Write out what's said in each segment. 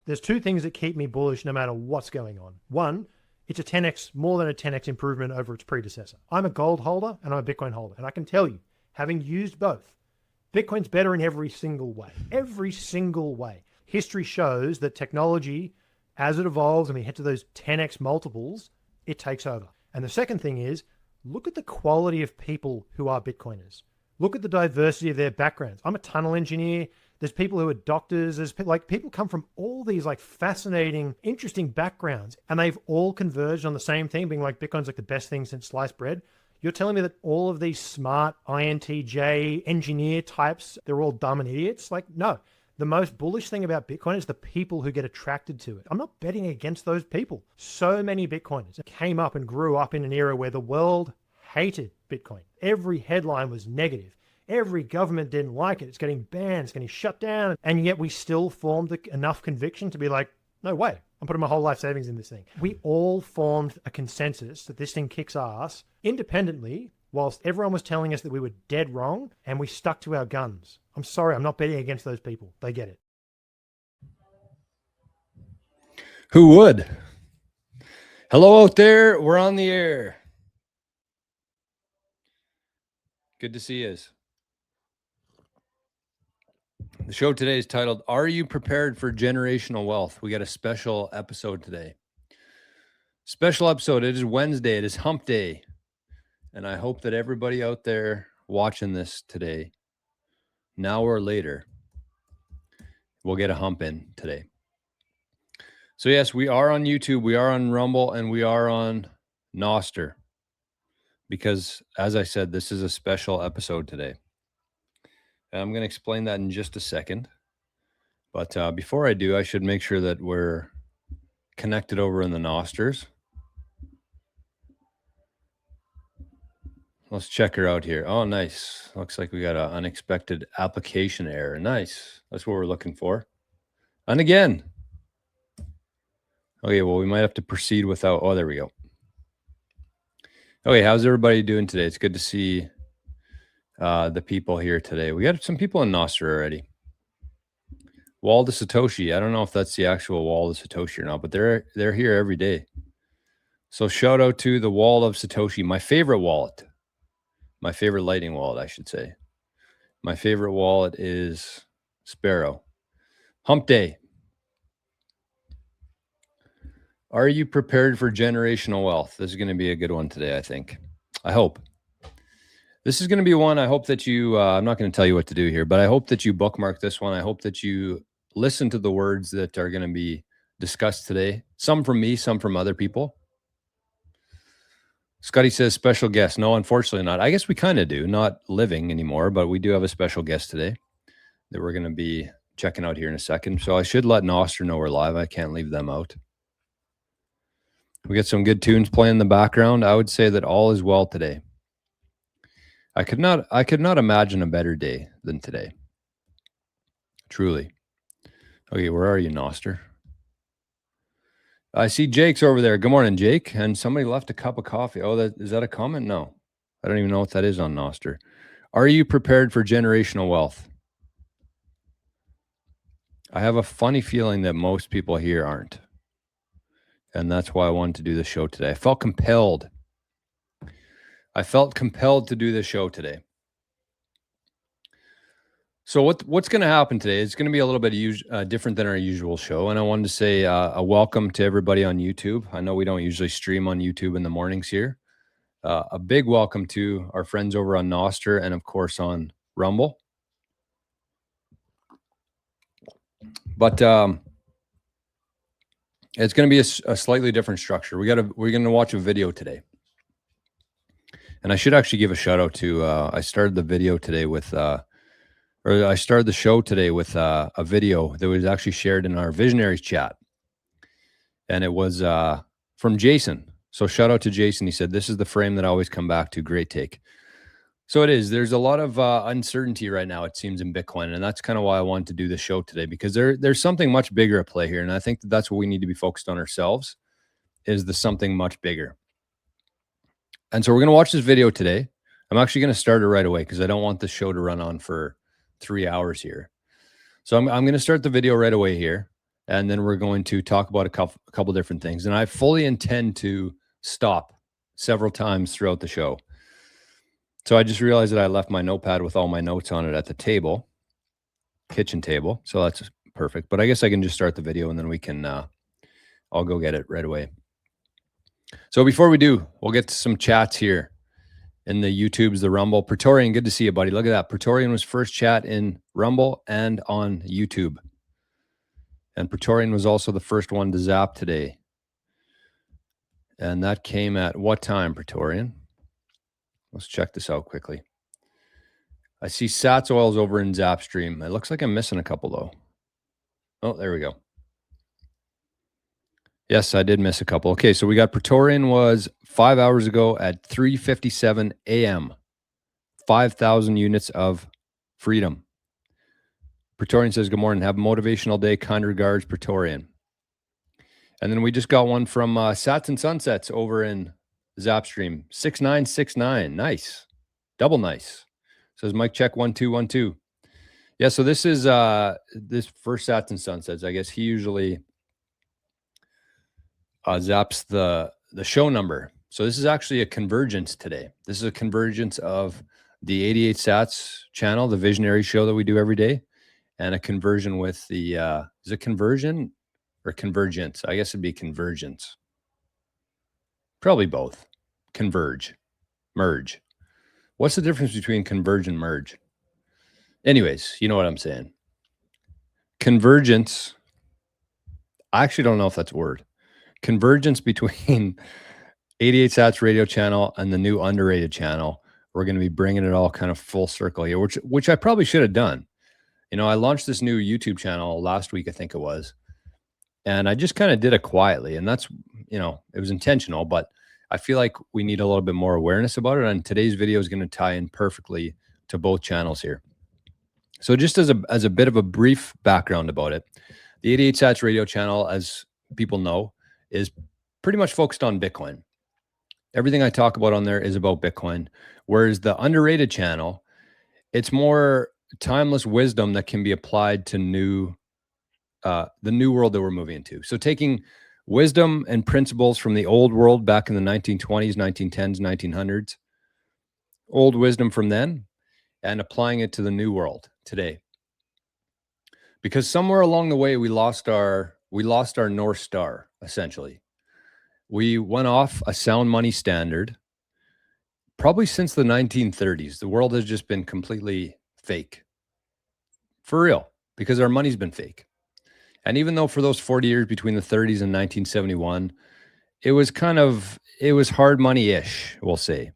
There's two things that keep me bullish no matter what's going on. One, it's a 10x, more than a 10x improvement over its predecessor. I'm a gold holder and I'm a Bitcoin holder. And I can tell you, having used both, Bitcoin's better in every single way. Every single way. History shows that technology, as it evolves and we head to those 10x multiples, it takes over. And the second thing is, look at the quality of people who are Bitcoiners. Look at the diversity of their backgrounds. I'm a tunnel engineer. There's people who are doctors. There's people come from all these like fascinating, interesting backgrounds, and they've all converged on the same thing, being like Bitcoin's like the best thing since sliced bread. You're telling me that all of these smart INTJ engineer types, they're all dumb and idiots? Like, no. The most bullish thing about Bitcoin is the people who get attracted to it. I'm not betting against those people. So many Bitcoiners came up and grew up in an era where the world hated Bitcoin. Every headline was negative. Every government didn't like it. It's getting banned. It's getting shut down. And yet we still formed enough conviction to be like, no way. I'm putting my whole life savings in this thing. We all formed a consensus that this thing kicks ass independently, whilst everyone was telling us that we were dead wrong, and we stuck to our guns. I'm sorry, I'm not betting against those people. They get it. Who would? Hello out there. We're on the air. Good to see you. The show today is titled, Are You Prepared for Generational Wealth? We got a special episode today. Special episode. It is Wednesday. It is hump day. And I hope that everybody out there watching this today, now or later, will get a hump in today. So yes, we are on YouTube, we are on Rumble, and we are on Nostr. Because as I said, this is a special episode today. And I'm going to explain that in just a second. But before I do, I should make sure that we're connected over in the Nostrs. Let's check her out here. Oh, nice. Looks like we got an unexpected application error. Nice. That's what we're looking for. And again. Okay, well, we might have to proceed without... Oh, there we go. Okay, how's everybody doing today? It's good to see the people here today. We got some people in Nostr already. Wall to Satoshi. I don't know if that's the actual Wall to Satoshi or not, but they're here every day. So shout out to the Wall of Satoshi, my favorite wallet. My favorite Lightning wallet, I should say. My favorite wallet is Sparrow. Hump day. Are you prepared for generational wealth? This is going to be a good one today, I think. I hope. This is going to be one I hope that you, I'm not going to tell you what to do here, but I hope that you bookmark this one. I hope that you listen to the words that are going to be discussed today. Some from me, some from other people. Scotty says special guest. No, unfortunately not. I guess we kind of do, not living anymore, but we do have a special guest today that we're going to be checking out here in a second. So I should let Nostr know we're live. I can't leave them out. We got some good tunes playing in the background. I would say that all is well today. I could not imagine a better day than today. Truly. Okay, where are you, Nostr? I see Jake's over there. Good morning, Jake. And somebody left a cup of coffee. Oh, is that a comment? No. I don't even know what that is on Nostr. Are you prepared for generational wealth? I have a funny feeling that most people here aren't. And that's why I wanted to do the show today. I felt compelled to do this show today. So what's going to happen today? It's going to be a little bit different than our usual show. And I wanted to say a welcome to everybody on YouTube. I know we don't usually stream on YouTube in the mornings here. A big welcome to our friends over on Nostr and, of course, on Rumble. But it's going to be a slightly different structure. We're going to watch a video today. And I should actually give a shout out to, I started the video today with, I started the show today with a video that was actually shared in our Visionaries chat. And it was from Jason. So shout out to Jason. He said, this is the frame that I always come back to. Great take. So it is. There's a lot of uncertainty right now, it seems, in Bitcoin. And that's kind of why I wanted to do the show today, because there's something much bigger at play here. And I think that's what we need to be focused on ourselves, is the something much bigger. And so we're going to watch this video today. I'm actually going to start it right away because I don't want the show to run on for 3 hours here. So I'm going to start the video right away here. and then we're going to talk about a couple different things. And I fully intend to stop several times throughout the show. So I just realized that I left my notepad with all my notes on it at the table, kitchen table. So that's perfect. But I guess I can just start the video and then we can, I'll go get it right away. So before we do, we'll get to some chats here in the YouTubes, the Rumble. Praetorian, good to see you, buddy. Look at that. Praetorian was first chat in Rumble and on YouTube. And Praetorian was also the first one to zap today. And that came at what time, Praetorian? Let's check this out quickly. I see Sats Oils over in Zapstream. It looks like I'm missing a couple, though. Oh, there we go. Yes, I did miss a couple. Okay, so we got Praetorian was 5 hours ago at 3:57 a.m. 5,000 units of freedom. Praetorian says, good morning. Have a motivational day. Kind regards, Praetorian. And then we just got one from Sats and Sunsets over in Zapstream. 6969. Nice. Double nice. Says Mike check 1212. Yeah, so this is this first Sats and Sunsets. I guess he usually zaps the show number. So this is actually a convergence today. This is a convergence of the 88 Sats channel, the visionary show that we do every day, and a conversion with the is it conversion or convergence? I guess it'd be convergence. Probably both. Converge, merge. What's the difference between converge and merge? Anyways, you know what I'm saying. Convergence. I actually don't know if that's a word. Convergence between 88 Sats radio channel and the new underrated channel. We're going to be bringing it all kind of full circle here, which I probably should have done. You know, I launched this new YouTube channel last week, I think it was, and I just kind of did it quietly. And that's, you know, it was intentional, but I feel like we need a little bit more awareness about it. And today's video is going to tie in perfectly to both channels here. So just as a bit of a brief background about it, the 88 Sats radio channel, as people know, is pretty much focused on Bitcoin. Everything I talk about on there is about Bitcoin, whereas the underrated channel, it's more timeless wisdom that can be applied to the new world that we're moving into. So taking wisdom and principles from the old world back in the 1920s, 1910s, 1900s, old wisdom from then, and applying it to the new world today. Because somewhere along the way, we lost our North Star, essentially. We went off a sound money standard. Probably since the 1930s, the world has just been completely fake. For real, because our money's been fake. And even though for those 40 years between the 30s and 1971, it was hard money-ish, we'll say.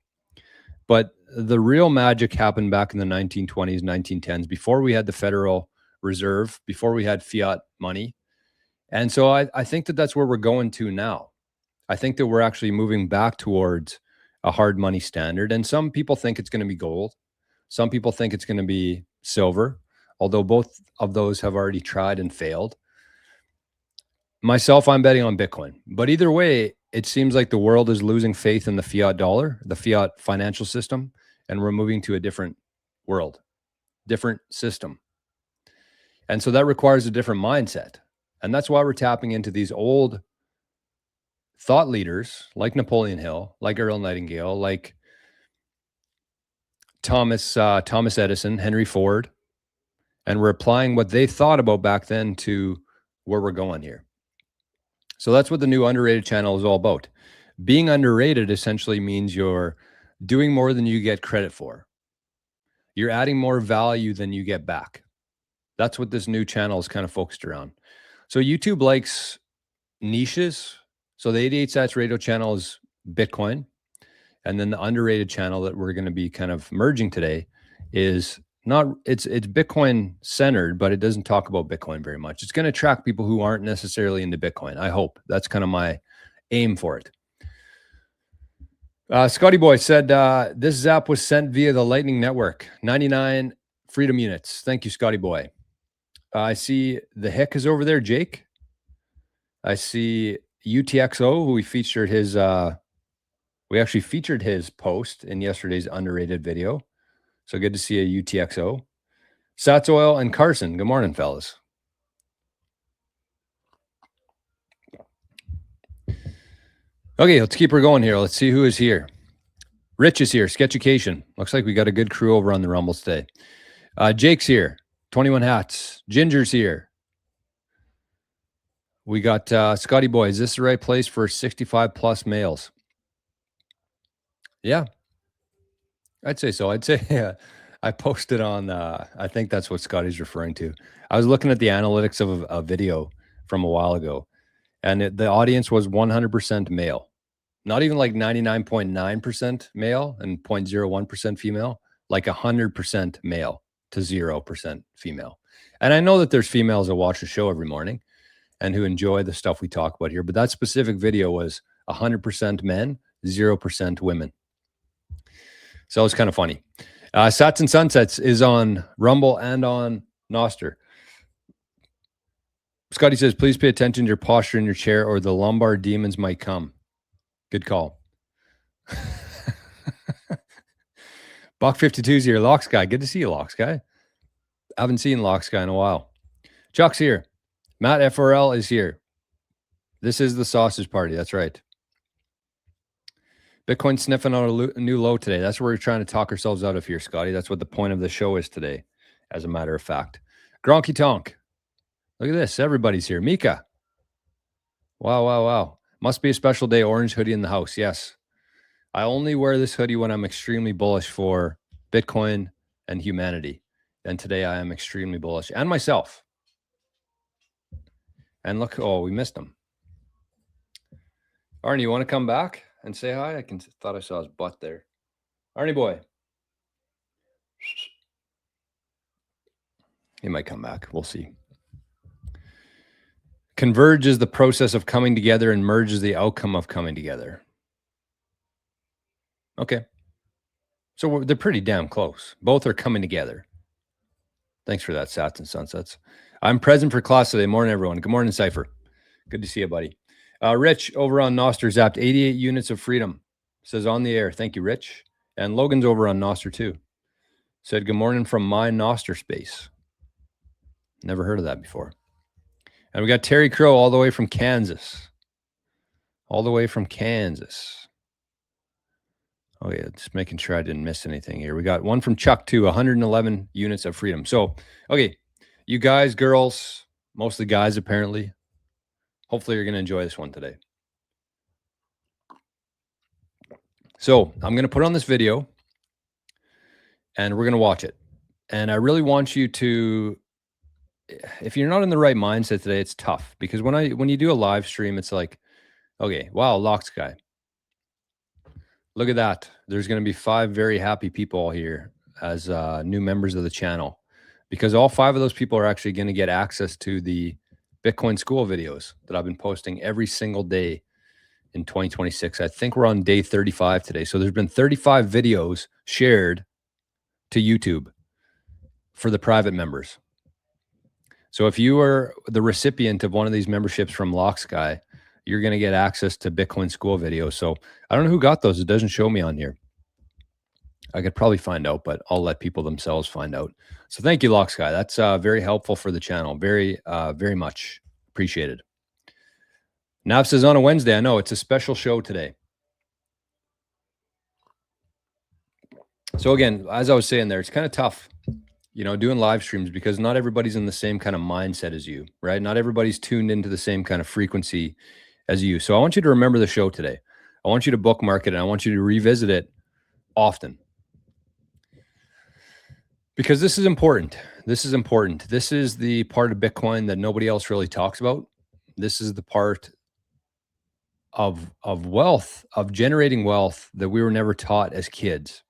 But the real magic happened back in the 1920s, 1910s, before we had the Federal Reserve, before we had fiat money. And so I think that that's where we're going to now. I think that we're actually moving back towards a hard money standard. And some people think it's going to be gold. Some people think it's going to be silver, although both of those have already tried and failed. Myself, I'm betting on Bitcoin. But either way, it seems like the world is losing faith in the fiat dollar, the fiat financial system, and we're moving to a different world, different system. And so that requires a different mindset. And that's why we're tapping into these old thought leaders like Napoleon Hill, like Earl Nightingale, like Thomas Edison, Henry Ford, and we're applying what they thought about back then to where we're going here. So that's what the new underrated channel is all about. Being underrated essentially means you're doing more than you get credit for. You're adding more value than you get back. That's what this new channel is kind of focused around. So YouTube likes niches. So the 88 Sats radio channel is Bitcoin. And then the underrated channel that we're going to be kind of merging today is it's Bitcoin centered, but it doesn't talk about Bitcoin very much. It's going to attract people who aren't necessarily into Bitcoin. I hope that's kind of my aim for it. Scotty Boy said, this zap was sent via the Lightning Network, 99 Freedom Units. Thank you, Scotty Boy. I see the Hick is over there, Jake. I see UTXO, who we featured we actually featured his post in yesterday's underrated video. So good to see a UTXO. Sats Oil and Carson. Good morning, fellas. Okay, let's keep her going here. Let's see who is here. Rich is here. Sketchucation. Looks like we got a good crew over on the Rumbles today. Jake's here. 21 Hats. Ginger's here. We got Scotty Boy. Is this the right place for 65 plus males? Yeah, I'd say so. I'd say I posted on, I think that's what Scotty's referring to. I was looking at the analytics of a video from a while ago, and the audience was 100% male. Not even like 99.9% male and 0.01% female, like 100% male to 0% female. And I know that there's females that watch the show every morning and who enjoy the stuff we talk about here, but that specific video was 100% men, 0% women. So it's kind of funny. Sats and Sunsets is on Rumble and on Nostr. Scotty says, please pay attention to your posture in your chair or the lumbar demons might come. Good call. Buck 52 is here. Locks guy. Good to see you, Locks guy. I haven't seen Locks guy in a while. Chuck's here. Matt FRL is here. This is the sausage party. That's right. Bitcoin sniffing on a new low today. That's what we're trying to talk ourselves out of here, Scotty. That's what the point of the show is today, as a matter of fact. Gronky Tonk. Look at this. Everybody's here. Mika. Wow, wow, wow. Must be a special day. Orange hoodie in the house. Yes. I only wear this hoodie when I'm extremely bullish for Bitcoin and humanity. And today I am extremely bullish. And myself. And look, oh, we missed him. Arnie, you want to come back and say hi? Thought I saw his butt there. Arnie boy. He might come back. We'll see. Converge is the process of coming together and merge is the outcome of coming together. Okay. So they're pretty damn close. Both are coming together. Thanks for that, Sats and Sunsets. I'm present for class today. Morning, everyone. Good morning, Cypher. Good to see you, buddy. Rich over on Nostr zapped 88 units of freedom. Says on the air. Thank you, Rich. And Logan's over on Nostr too. Said good morning from my Nostr space. Never heard of that before. And we got Terry Crow all the way from Kansas. All the way from Kansas. Oh, yeah, just making sure I didn't miss anything here. We got one from Chuck, too, 111 units of freedom. So, okay, you guys, girls, mostly guys, apparently. Hopefully you're going to enjoy this one today. So, I'm going to put on this video, and we're going to watch it. And I really want you to... If you're not in the right mindset today, it's tough because when you do a live stream, it's like, okay, wow, Locks guy. Look at that. There's going to be 5 very happy people here as new members of the channel because all 5 of those people are actually going to get access to the Bitcoin school videos that I've been posting every single day in 2026. I think we're on day 35 today. So there's been 35 videos shared to YouTube for the private members. So if you are the recipient of one of these memberships from Locks Guy, you're going to get access to Bitcoin school videos. So I don't know who got those. It doesn't show me on here. I could probably find out, but I'll let people themselves find out. So thank you, Locks Guy. That's very helpful for the channel. Very, very much appreciated. Nav says on a Wednesday. I know it's a special show today. So again, as I was saying there, it's kind of tough, doing live streams because not everybody's in the same kind of mindset as you, right? Not everybody's tuned into the same kind of frequency as you. So I want you to remember the show today. I want you to bookmark it and I want you to revisit it often. Because this is important. This is important. This is the part of Bitcoin that nobody else really talks about. This is the part of wealth, of generating wealth that we were never taught as kids.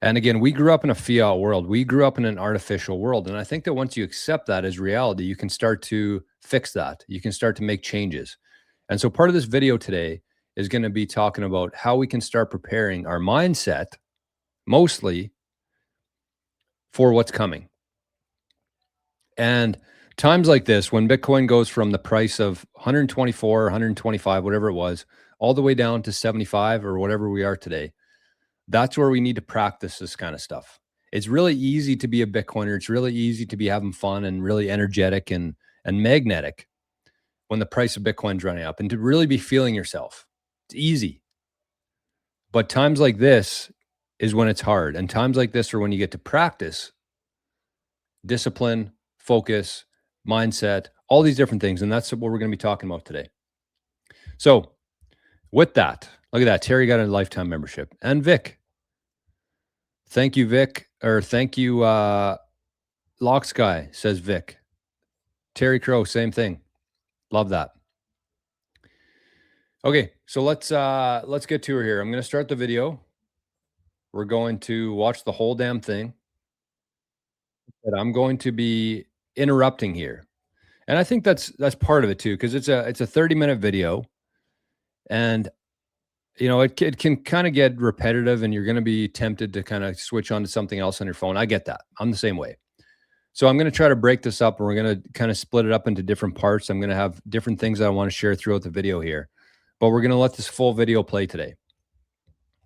And again, we grew up in a fiat world. We grew up in an artificial world. And I think that once you accept that as reality, you can start to fix that. You can start to make changes. And so part of this video today is going to be talking about how we can start preparing our mindset, mostly for what's coming. And times like this, when Bitcoin goes from the price of 124, 125, whatever it was, all the way down to 75 or whatever we are today, that's where we need to practice this kind of stuff. It's really easy to be a Bitcoiner. It's really easy to be having fun and really energetic and magnetic when the price of Bitcoin's running up and to really be feeling yourself. It's easy. But times like this is when it's hard. And times like this are when you get to practice discipline, focus, mindset, all these different things. And that's what we're going to be talking about today. So with that, look at that. Terry got a lifetime membership. And Vic. Thank you, Vic. Or thank you, Lock Sky, says Vic. Terry Crow, same thing. Love that. Okay, so let's get to her here. I'm going to start the video. We're going to watch the whole damn thing. But I'm going to be interrupting here. And I think that's part of it too, because it's a 30-minute video. And you know, it can kind of get repetitive and you're going to be tempted to kind of switch on to something else on your phone. I get that. I'm the same way. So I'm going to try to break this up and we're going to kind of split it up into different parts. I'm going to have different things that I want to share throughout the video here, but we're going to let this full video play today.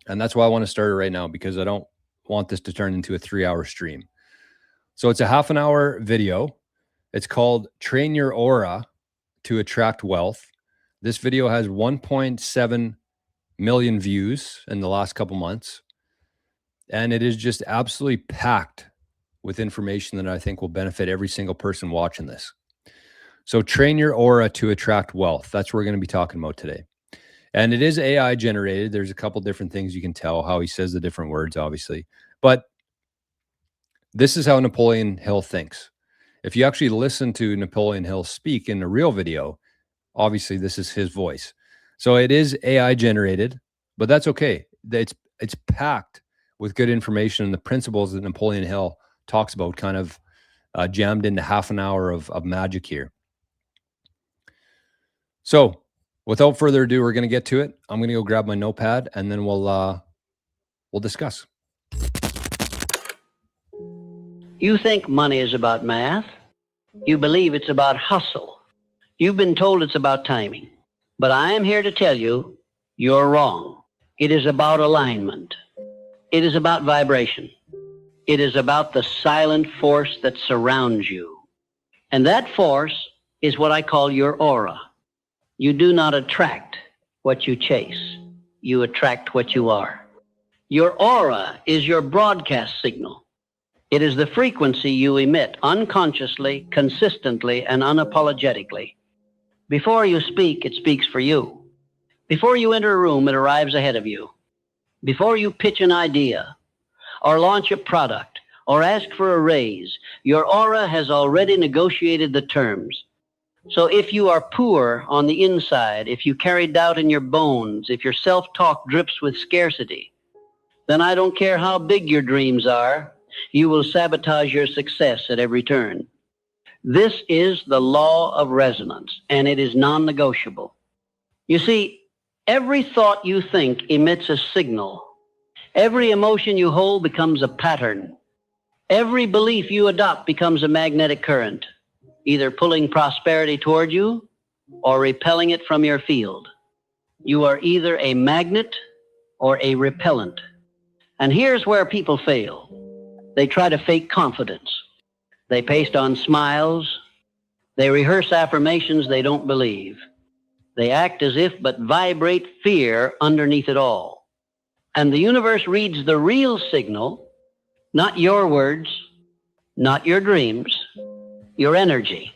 And that's why I want to start it right now, because I don't want this to turn into a 3-hour stream. So it's a half an hour video. It's called Train Your Aura to Attract Wealth. This video has 1.7 million views in the last couple months. And it is just absolutely packed with information that I think will benefit every single person watching this. So Train Your Aura to Attract Wealth. That's what we're going to be talking about today. And it is AI generated. There's a couple different things you can tell how he says the different words, obviously. But this is how Napoleon Hill thinks. If you actually listen to Napoleon Hill speak in a real video, obviously this is his voice. So it is AI generated, but that's okay. It's packed with good information and the principles that Napoleon Hill talks about kind of jammed into half an hour of magic here. So without further ado, we're going to get to it. I'm going to go grab my notepad and then we'll discuss. You think money is about math. You believe it's about hustle. You've been told it's about timing. But I am here to tell you, you're wrong. It is about alignment. It is about vibration. It is about the silent force that surrounds you. And that force is what I call your aura. You do not attract what you chase. You attract what you are. Your aura is your broadcast signal. It is the frequency you emit unconsciously, consistently, and unapologetically. Before you speak, it speaks for you. Before you enter a room, it arrives ahead of you. Before you pitch an idea, or launch a product, or ask for a raise, your aura has already negotiated the terms. So if you are poor on the inside, if you carry doubt in your bones, if your self-talk drips with scarcity, then I don't care how big your dreams are, you will sabotage your success at every turn. This is the law of resonance, and it is non-negotiable. You see, every thought you think emits a signal. Every emotion you hold becomes a pattern. Every belief you adopt becomes a magnetic current, either pulling prosperity toward you or repelling it from your field. You are either a magnet or a repellent. And here's where people fail. They try to fake confidence. They paste on smiles. They rehearse affirmations they don't believe. They act as if but vibrate fear underneath it all. And the universe reads the real signal, not your words, not your dreams, your energy.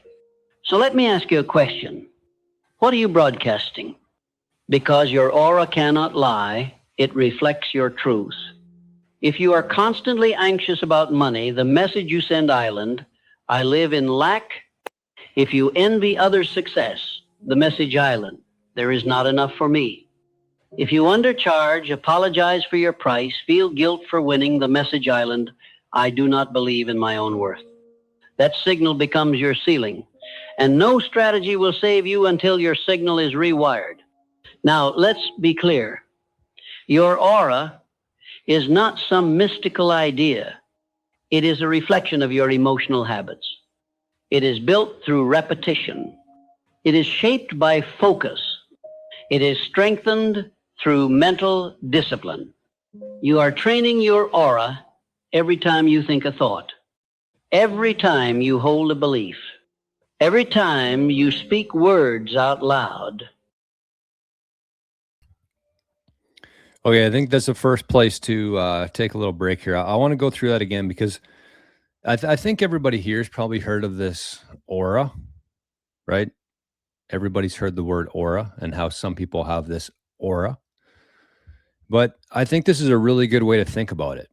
So let me ask you a question. What are you broadcasting? Because your aura cannot lie, it reflects your truth. If you are constantly anxious about money, the message you send island, I live in lack. If you envy others' success, the message island, there is not enough for me. If you undercharge, apologize for your price, feel guilt for winning, the message island, I do not believe in my own worth. That signal becomes your ceiling, and no strategy will save you until your signal is rewired. Now, let's be clear. Your aura is not some mystical idea. It is a reflection of your emotional habits. It is built through repetition. It is shaped by focus. It is strengthened through mental discipline. You are training your aura every time you think a thought, every time you hold a belief, every time you speak words out loud. Okay, I think that's the first place to take a little break here. I want to go through that again because I think everybody here has probably heard of this aura, right? Everybody's heard the word aura and how some people have this aura. But I think this is a really good way to think about it.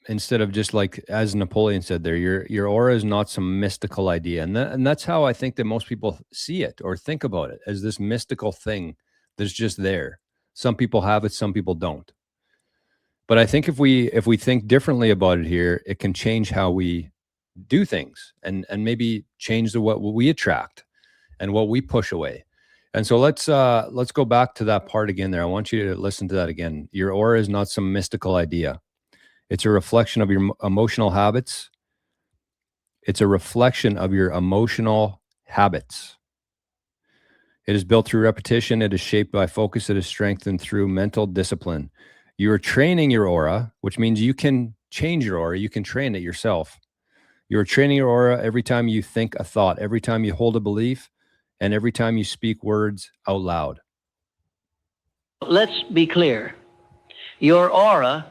Instead of just like, as Napoleon said there, your aura is not some mystical idea. And that's how I think that most people see it or think about it, as this mystical thing that's just there. Some people have it, some people don't. But I think if we think differently about it here, it can change how we do things and maybe change what we attract and what we push away. And so let's go back to that part again there. I want you to listen to that again. Your aura is not some mystical idea. It's a reflection of your emotional habits. It's a reflection of your emotional habits. It is built through repetition. It is shaped by focus. It is strengthened through mental discipline. You are training your aura, which means you can change your aura. You can train it yourself. You're training your aura every time you think a thought, every time you hold a belief, and every time you speak words out loud. Let's be clear. Your aura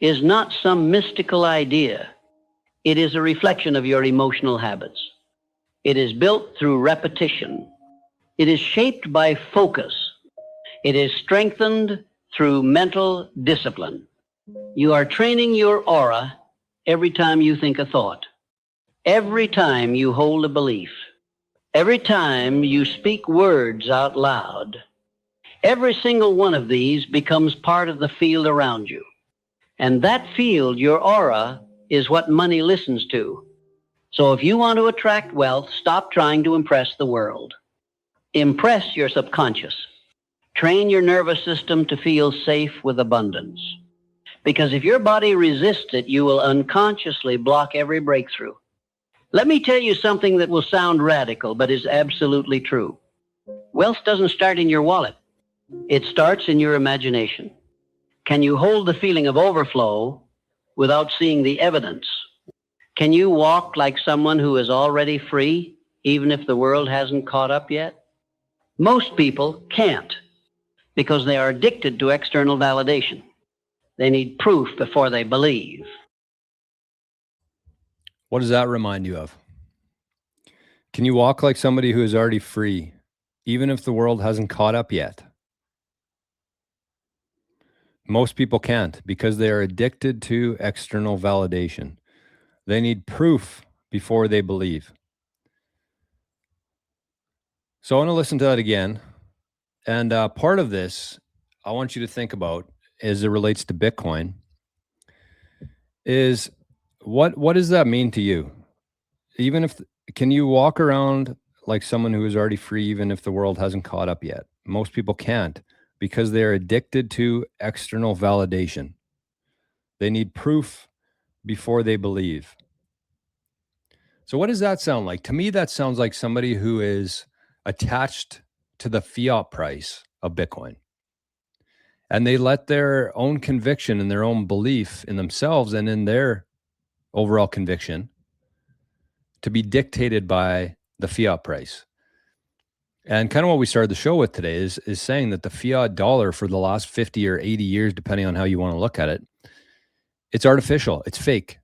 is not some mystical idea. It is a reflection of your emotional habits. It is built through repetition. It is shaped by focus. It is strengthened through mental discipline. You are training your aura every time you think a thought, every time you hold a belief, every time you speak words out loud. Every single one of these becomes part of the field around you. And that field, your aura, is what money listens to. So if you want to attract wealth, stop trying to impress the world. Impress your subconscious. Train your nervous system to feel safe with abundance. Because if your body resists it, you will unconsciously block every breakthrough. Let me tell you something that will sound radical, but is absolutely true. Wealth doesn't start in your wallet. It starts in your imagination. Can you hold the feeling of overflow without seeing the evidence? Can you walk like someone who is already free, even if the world hasn't caught up yet? Most people can't, because they are addicted to external validation. They need proof before they believe. What does that remind you of? Can you walk like somebody who is already free, even if the world hasn't caught up yet? Most people can't because they are addicted to external validation. They need proof before they believe. So I want to listen to that again. And part of this, I want you to think about as it relates to Bitcoin is what does that mean to you? Can you walk around like someone who is already free, even if the world hasn't caught up yet? Most people can't because they're addicted to external validation. They need proof before they believe. So what does that sound like? To me, that sounds like somebody who is attached to the fiat price of Bitcoin. And they let their own conviction and their own belief in themselves and in their overall conviction to be dictated by the fiat price. And kind of what we started the show with today is saying that the fiat dollar for the last 50 or 80 years, depending on how you want to look at it, it's artificial, it's fake.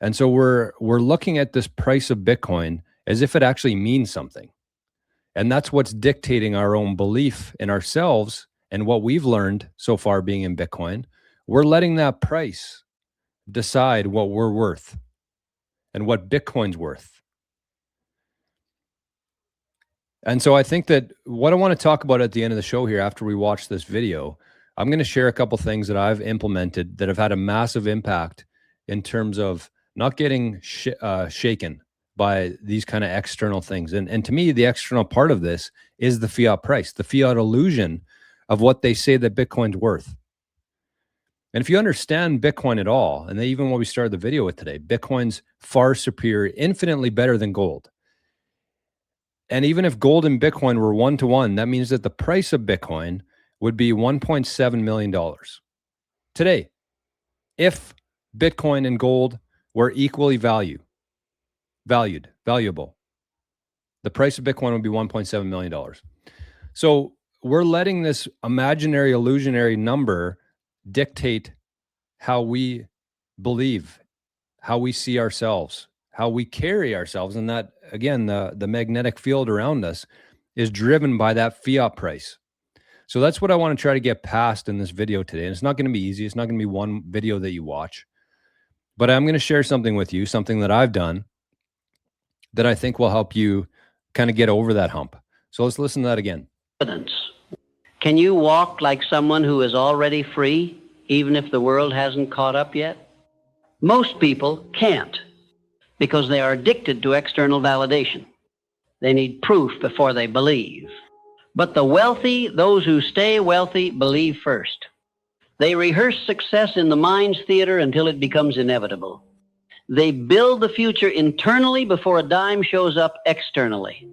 And so we're looking at this price of Bitcoin as if it actually means something. And that's what's dictating our own belief in ourselves and what we've learned so far being in Bitcoin. We're letting that price decide what we're worth and what Bitcoin's worth. And so I think that what I want to talk about at the end of the show here, after we watch this video, I'm going to share a couple things that I've implemented that have had a massive impact in terms of not getting shaken by these kind of external things. And to me, the external part of this is the fiat price, the fiat illusion of what they say that Bitcoin's worth. And if you understand Bitcoin at all, and even what we started the video with today, Bitcoin's far superior, infinitely better than gold. And even if gold and Bitcoin were 1-to-1, that means that the price of Bitcoin would be $1.7 million today. If Bitcoin and gold were equally valuable, the price of Bitcoin would be $1.7 million. So we're letting this imaginary, illusionary number dictate how we believe, how we see ourselves, how we carry ourselves. And that, again, the magnetic field around us is driven by that fiat price. So that's what I want to try to get past in this video today. And it's not going to be easy. It's not going to be one video that you watch, but I'm going to share something with you, something that I've done that I think will help you kind of get over that hump. So let's listen to that again. Can you walk like someone who is already free, even if the world hasn't caught up yet? Most people can't because they are addicted to external validation. They need proof before they believe. But the wealthy, those who stay wealthy, believe first. They rehearse success in the mind's theater until it becomes inevitable. They build the future internally before a dime shows up externally.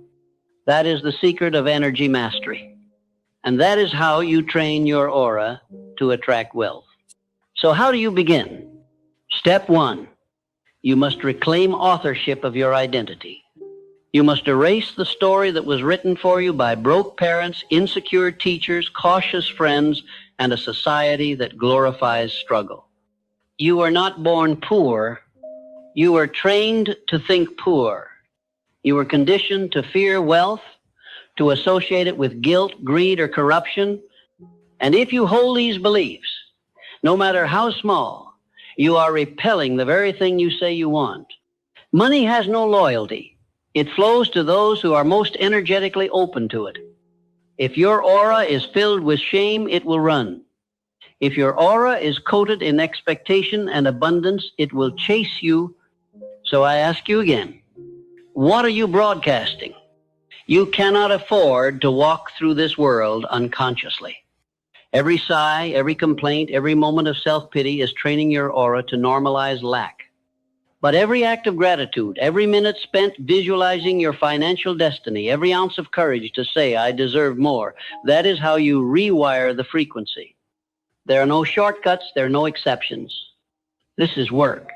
That is the secret of energy mastery. And that is how you train your aura to attract wealth. So how do you begin? Step 1, you must reclaim authorship of your identity. You must erase the story that was written for you by broke parents, insecure teachers, cautious friends, and a society that glorifies struggle. You were not born poor. You were trained to think poor. You were conditioned to fear wealth, to associate it with guilt, greed, or corruption. And if you hold these beliefs, no matter how small, you are repelling the very thing you say you want. Money has no loyalty. It flows to those who are most energetically open to it. If your aura is filled with shame, it will run. If your aura is coated in expectation and abundance, it will chase you. So I ask you again, what are you broadcasting? You cannot afford to walk through this world unconsciously. Every sigh, every complaint, every moment of self-pity is training your aura to normalize lack. But every act of gratitude, every minute spent visualizing your financial destiny, every ounce of courage to say, I deserve more, that is how you rewire the frequency. There are no shortcuts, there are no exceptions. This is work,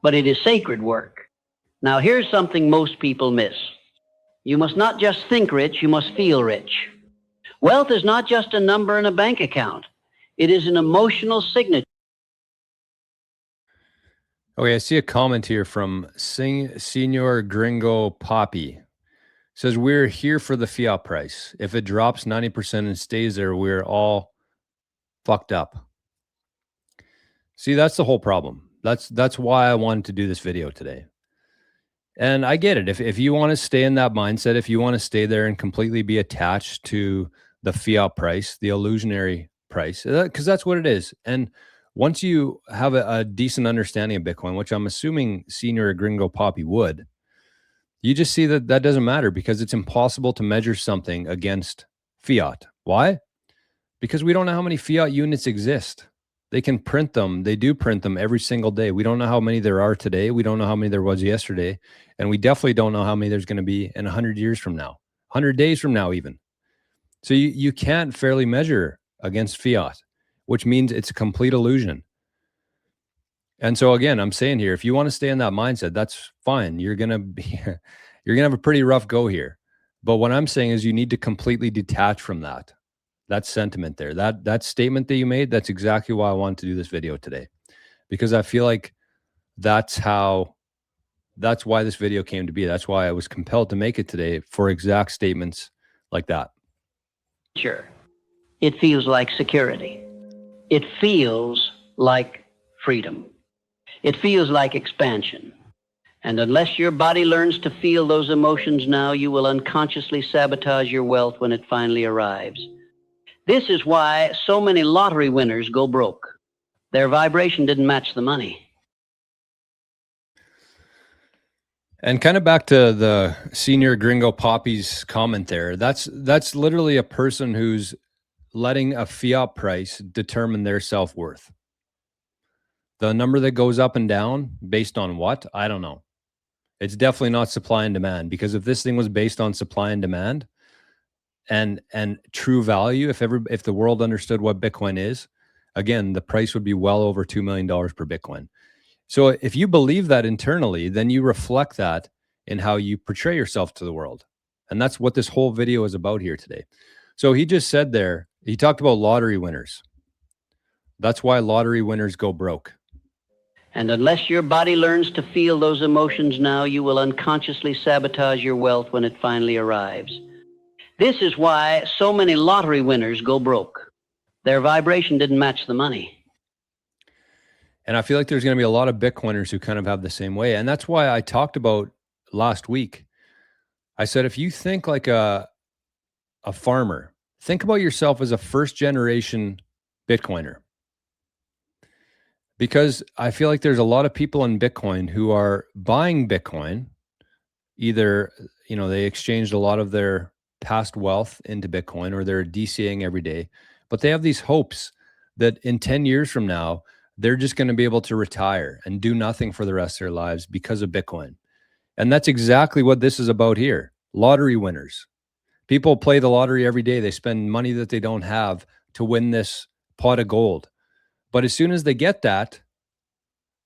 but it is sacred work. Now here's something most people miss. You must not just think rich, you must feel rich. Wealth is not just a number in a bank account. It is an emotional signature. Okay, I see a comment here from Senor Gringo Poppy. Says, we're here for the fiat price. If it drops 90% and stays there, we're all fucked up. See, that's the whole problem. That's why I wanted to do this video today. And I get it. If you want to stay in that mindset, if you want to stay there and completely be attached to the fiat price, the illusionary price, because that's what it is. And once you have a decent understanding of Bitcoin, which I'm assuming Senior Gringo Poppy would, you just see that that doesn't matter because it's impossible to measure something against fiat. Why? Because we don't know how many fiat units exist. They can print them. They do print them every single day. We don't know how many there are today. We don't know how many there was yesterday. And we definitely don't know how many there's going to be in 100 years from now, 100 days from now even. So you can't fairly measure against fiat, which means it's a complete illusion. And so again, I'm saying here, if you want to stay in that mindset, that's fine. You're going to have a pretty rough go here. But what I'm saying is you need to completely detach from that sentiment there, that statement that you made. That's exactly why I wanted to do this video today, because I feel like that's why this video came to be. That's why I was compelled to make it today, for exact statements like that. Sure. It feels like security. It feels like freedom. It feels like expansion. And unless your body learns to feel those emotions now, you will unconsciously sabotage your wealth when it finally arrives. This is why so many lottery winners go broke. Their vibration didn't match the money. And kind of back to the Senior Gringo Poppy's comment there, that's literally a person who's letting a fiat price determine their self-worth. The number that goes up and down based on what? I don't know. It's definitely not supply and demand, because if this thing was based on supply and demand and true value, if the world understood what Bitcoin is, again, the price would be well over $2 million per Bitcoin. So if you believe that internally, then you reflect that in how you portray yourself to the world. And that's what this whole video is about here today. So he just said there, he talked about lottery winners. That's why lottery winners go broke. And unless your body learns to feel those emotions now, you will unconsciously sabotage your wealth when it finally arrives. This is why so many lottery winners go broke. Their vibration didn't match the money. And I feel like there's going to be a lot of Bitcoiners who kind of have the same way. And that's why I talked about last week. I said, if you think like a farmer, think about yourself as a first generation Bitcoiner. Because I feel like there's a lot of people in Bitcoin who are buying Bitcoin. Either, they exchanged a lot of their past wealth into Bitcoin, or they're DCAing every day, but they have these hopes that in 10 years from now, they're just going to be able to retire and do nothing for the rest of their lives because of Bitcoin. And that's exactly what this is about here. Lottery winners. People play the lottery every day. They spend money that they don't have to win this pot of gold. But as soon as they get that,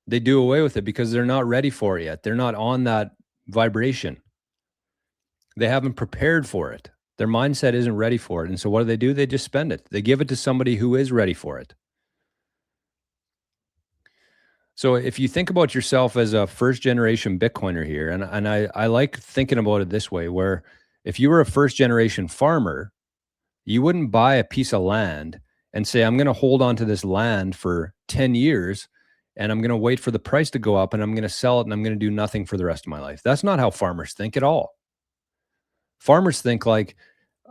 they do away with it because they're not ready for it yet. They're not on that vibration. They haven't prepared for it. Their mindset isn't ready for it. And so what do? They just spend it. They give it to somebody who is ready for it. So if you think about yourself as a first generation Bitcoiner here, and I like thinking about it this way, where if you were a first generation farmer, you wouldn't buy a piece of land and say, I'm going to hold on to this land for 10 years and I'm going to wait for the price to go up and I'm going to sell it and I'm going to do nothing for the rest of my life. That's not how farmers think at all. Farmers think like,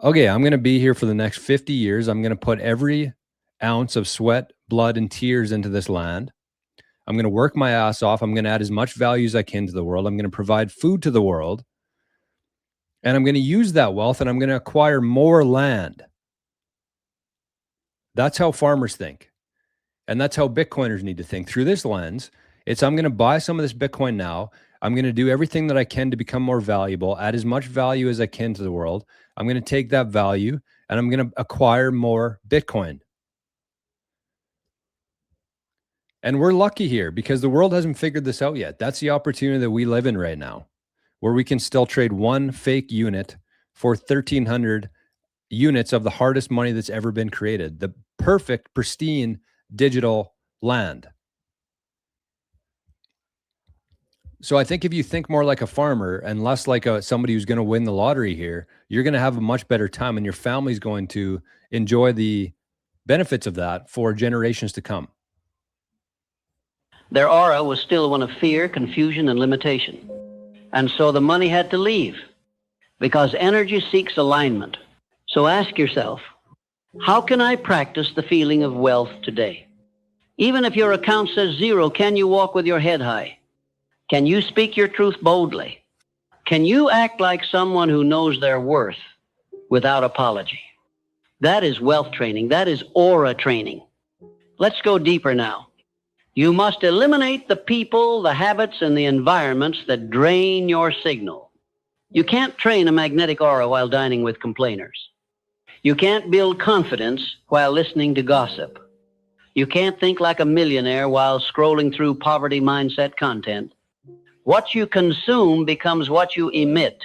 okay, I'm going to be here for the next 50 years. I'm going to put every ounce of sweat, blood, and tears into this land. I'm going to work my ass off. I'm going to add as much value as I can to the world. I'm going to provide food to the world. And I'm going to use that wealth and I'm going to acquire more land. That's how farmers think. And that's how Bitcoiners need to think through this lens. It's, I'm going to buy some of this Bitcoin now. I'm going to do everything that I can to become more valuable, add as much value as I can to the world. I'm going to take that value and I'm going to acquire more Bitcoin. And we're lucky here because the world hasn't figured this out yet. That's the opportunity that we live in right now, where we can still trade one fake unit for 1,300 units of the hardest money that's ever been created. The perfect, pristine digital land. So I think if you think more like a farmer and less like somebody who's going to win the lottery here, you're going to have a much better time and your family's going to enjoy the benefits of that for generations to come. Their aura was still one of fear, confusion, and limitation. And so the money had to leave because energy seeks alignment. So ask yourself, how can I practice the feeling of wealth today? Even if your account says zero, can you walk with your head high? Can you speak your truth boldly? Can you act like someone who knows their worth without apology? That is wealth training. That is aura training. Let's go deeper now. You must eliminate the people, the habits, and the environments that drain your signal. You can't train a magnetic aura while dining with complainers. You can't build confidence while listening to gossip. You can't think like a millionaire while scrolling through poverty mindset content. What you consume becomes what you emit.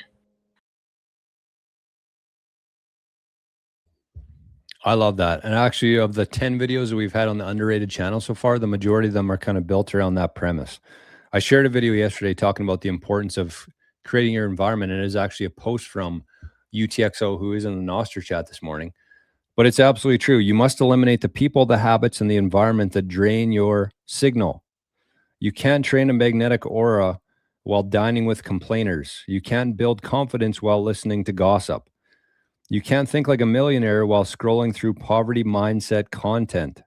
I love that. And actually, of the 10 videos that we've had on the Underrated channel so far, the majority of them are kind of built around that premise. I shared a video yesterday talking about the importance of creating your environment, and it is actually a post from UTXO, who is in the Nostr chat this morning. But it's absolutely true. You must eliminate the people, the habits, and the environment that drain your signal. You can't train a magnetic aura while dining with complainers. You can't build confidence while listening to gossip. You can't think like a millionaire while scrolling through poverty mindset content.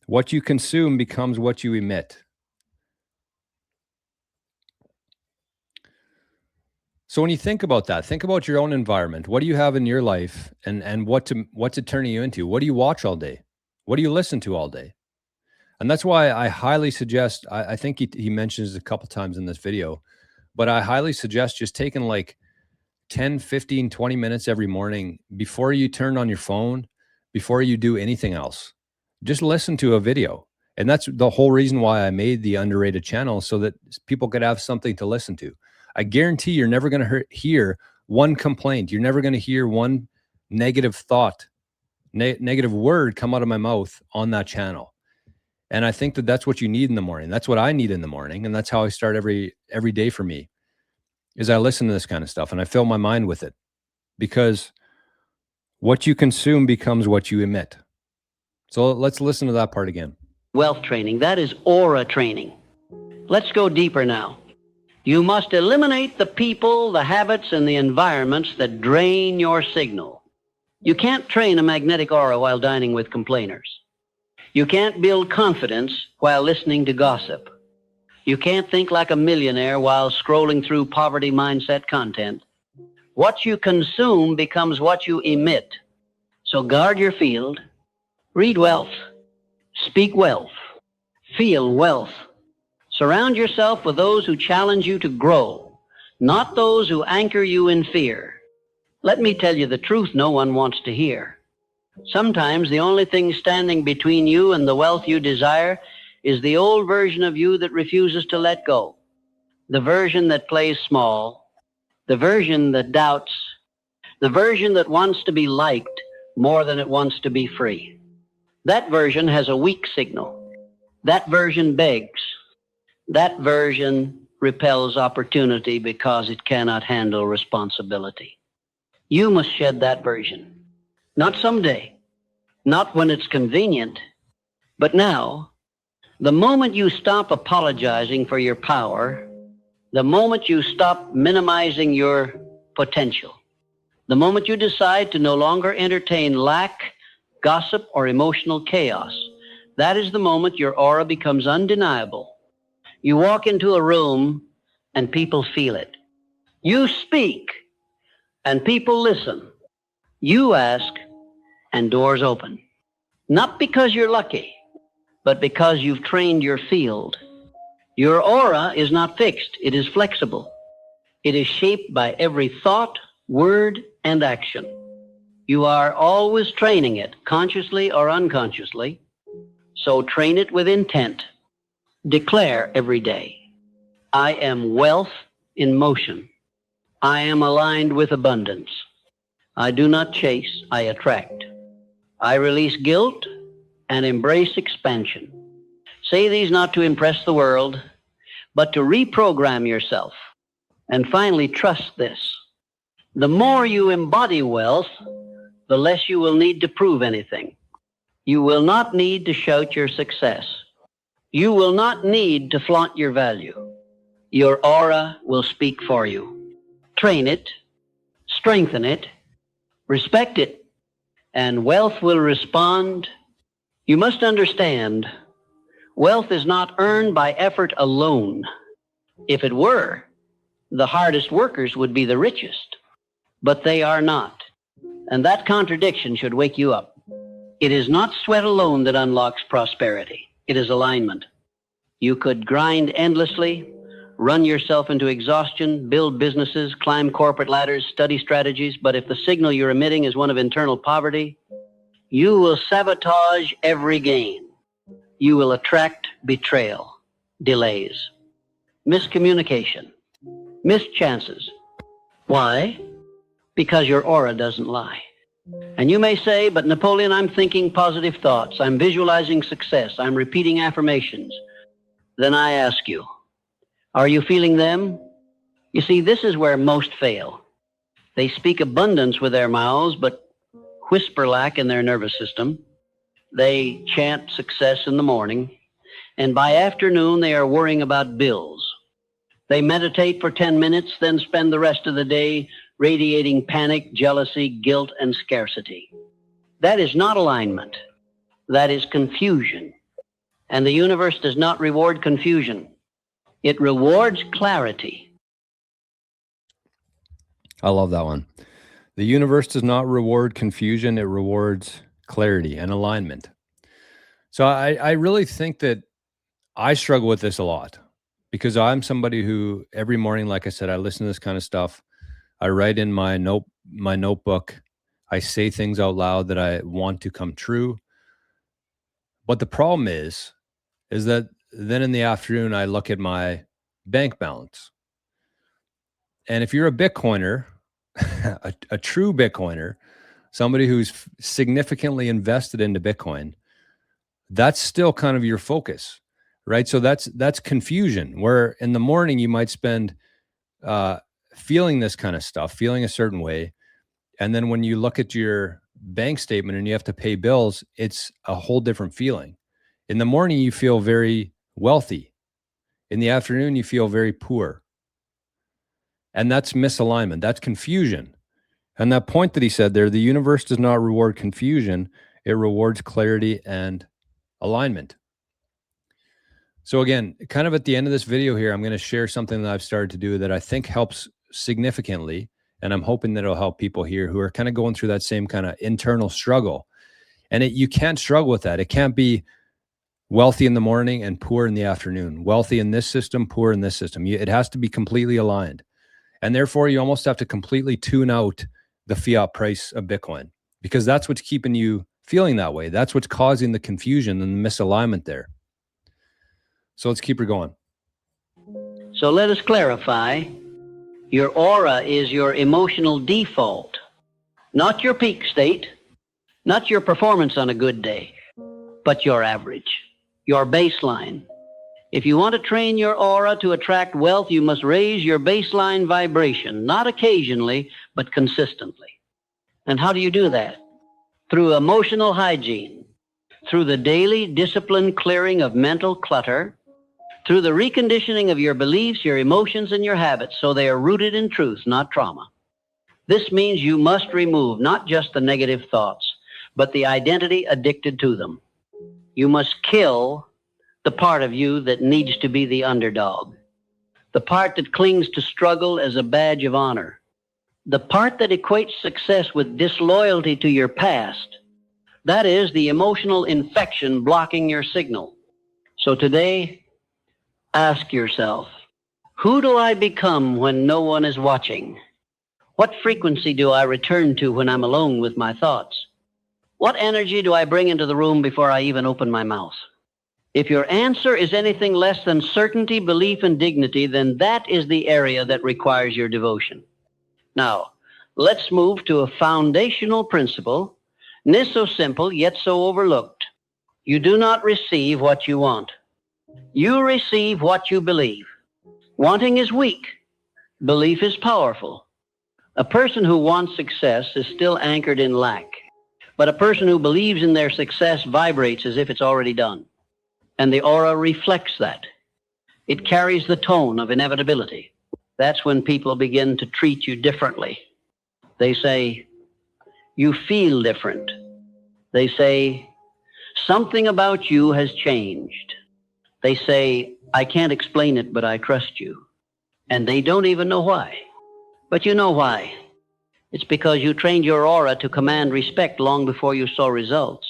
What you consume becomes what you emit. So when you think about that, think about your own environment. What do you have in your life, and what's it turning you into? What do you watch all day? What do you listen to all day? And that's why I highly suggest, I think he mentions it a couple times in this video, but I highly suggest just taking like 10, 15, 20 minutes every morning before you turn on your phone, before you do anything else. Just listen to a video. And that's the whole reason why I made the Underrated channel, so that people could have something to listen to. I guarantee you're never going to hear one complaint. You're never going to hear one negative thought negative word come out of my mouth on that channel. And I think that that's what you need in the morning. That's what I need in the morning. And that's how I start every day for me, is I listen to this kind of stuff and I fill my mind with it, because what you consume becomes what you emit. So let's listen to that part again. Wealth training, that is aura training. Let's go deeper now. You must eliminate the people, the habits, and the environments that drain your signal. You can't train a magnetic aura while dining with complainers. You can't build confidence while listening to gossip. You can't think like a millionaire while scrolling through poverty mindset content. What you consume becomes what you emit. So guard your field, read wealth, speak wealth, feel wealth. Surround yourself with those who challenge you to grow, not those who anchor you in fear. Let me tell you the truth no one wants to hear. Sometimes the only thing standing between you and the wealth you desire is the old version of you that refuses to let go, the version that plays small, the version that doubts, the version that wants to be liked more than it wants to be free. That version has a weak signal. That version begs. That version repels opportunity because it cannot handle responsibility. You must shed that version. Not someday, not when it's convenient, but now. The moment you stop apologizing for your power, the moment you stop minimizing your potential, the moment you decide to no longer entertain lack, gossip, or emotional chaos, that is the moment your aura becomes undeniable. You walk into a room and people feel it. You speak and people listen. You ask and doors open. Not because you're lucky, but because you've trained your field. Your aura is not fixed. It is flexible. It is shaped by every thought, word, and action. You are always training it, consciously or unconsciously. So train it with intent. Declare every day, I am wealth in motion. I am aligned with abundance. I do not chase, I attract. I release guilt and embrace expansion. Say these not to impress the world, but to reprogram yourself. And finally, trust this. The more you embody wealth, the less you will need to prove anything. You will not need to shout your success. You will not need to flaunt your value. Your aura will speak for you. Train it, strengthen it, respect it, and wealth will respond. You must understand, wealth is not earned by effort alone. If it were, the hardest workers would be the richest, but they are not. And that contradiction should wake you up. It is not sweat alone that unlocks prosperity. It is alignment. You could grind endlessly, run yourself into exhaustion, build businesses, climb corporate ladders, study strategies, but if the signal you're emitting is one of internal poverty, you will sabotage every gain. You will attract betrayal, delays, miscommunication, missed chances. Why? Because your aura doesn't lie. And you may say, but Napoleon, I'm thinking positive thoughts. I'm visualizing success. I'm repeating affirmations. Then I ask you, are you feeling them? You see, this is where most fail. They speak abundance with their mouths, but whisper lack in their nervous system. They chant success in the morning, and by afternoon they are worrying about bills. They meditate for 10 minutes, then spend the rest of the day radiating panic, jealousy, guilt, and scarcity. That is not alignment. That is confusion. And the universe does not reward confusion. It rewards clarity. I love that one. The universe does not reward confusion. It rewards clarity and alignment. So I really think that I struggle with this a lot because I'm somebody who every morning, like I said, I listen to this kind of stuff. I write in my notebook. I say things out loud that I want to come true. But the problem is that then in the afternoon, I look at my bank balance. And if you're a Bitcoiner, a true Bitcoiner, somebody who's significantly invested into Bitcoin, that's still kind of your focus, right? So that's confusion, where in the morning you might spend feeling this kind of stuff, feeling a certain way. And then when you look at your bank statement and you have to pay bills, it's a whole different feeling. In the morning, you feel very wealthy. In the afternoon, you feel very poor. And that's misalignment. That's confusion. And that point that he said there, the universe does not reward confusion. It rewards clarity and alignment. So again, kind of at the end of this video here, I'm going to share something that I've started to do that I think helps significantly. And I'm hoping that it'll help people here who are kind of going through that same kind of internal struggle. And you can't struggle with that. It can't be wealthy in the morning and poor in the afternoon, wealthy in this system, poor in this system. It has to be completely aligned. And therefore, you almost have to completely tune out the fiat price of Bitcoin, because that's what's keeping you feeling that way. That's what's causing the confusion and the misalignment there. So let's keep her going. So let us clarify. Your aura is your emotional default, not your peak state, not your performance on a good day, but your average, your baseline. If you want to train your aura to attract wealth, you must raise your baseline vibration, not occasionally, but consistently. And how do you do that? Through emotional hygiene, through the daily disciplined clearing of mental clutter, through the reconditioning of your beliefs, your emotions, and your habits so they are rooted in truth, not trauma. This means you must remove not just the negative thoughts, but the identity addicted to them. You must kill the part of you that needs to be the underdog, the part that clings to struggle as a badge of honor, the part that equates success with disloyalty to your past. That is the emotional infection blocking your signal. So today, ask yourself, who do I become when no one is watching? What frequency do I return to when I'm alone with my thoughts? What energy do I bring into the room before I even open my mouth? If your answer is anything less than certainty, belief, and dignity, then that is the area that requires your devotion. Now, let's move to a foundational principle, this so simple yet so overlooked. You do not receive what you want. You receive what you believe. Wanting is weak. Belief is powerful. A person who wants success is still anchored in lack. But a person who believes in their success vibrates as if it's already done. And the aura reflects that. It carries the tone of inevitability. That's when people begin to treat you differently. They say, you feel different. They say, something about you has changed. They say, I can't explain it, but I trust you. And they don't even know why. But you know why. It's because you trained your aura to command respect long before you saw results.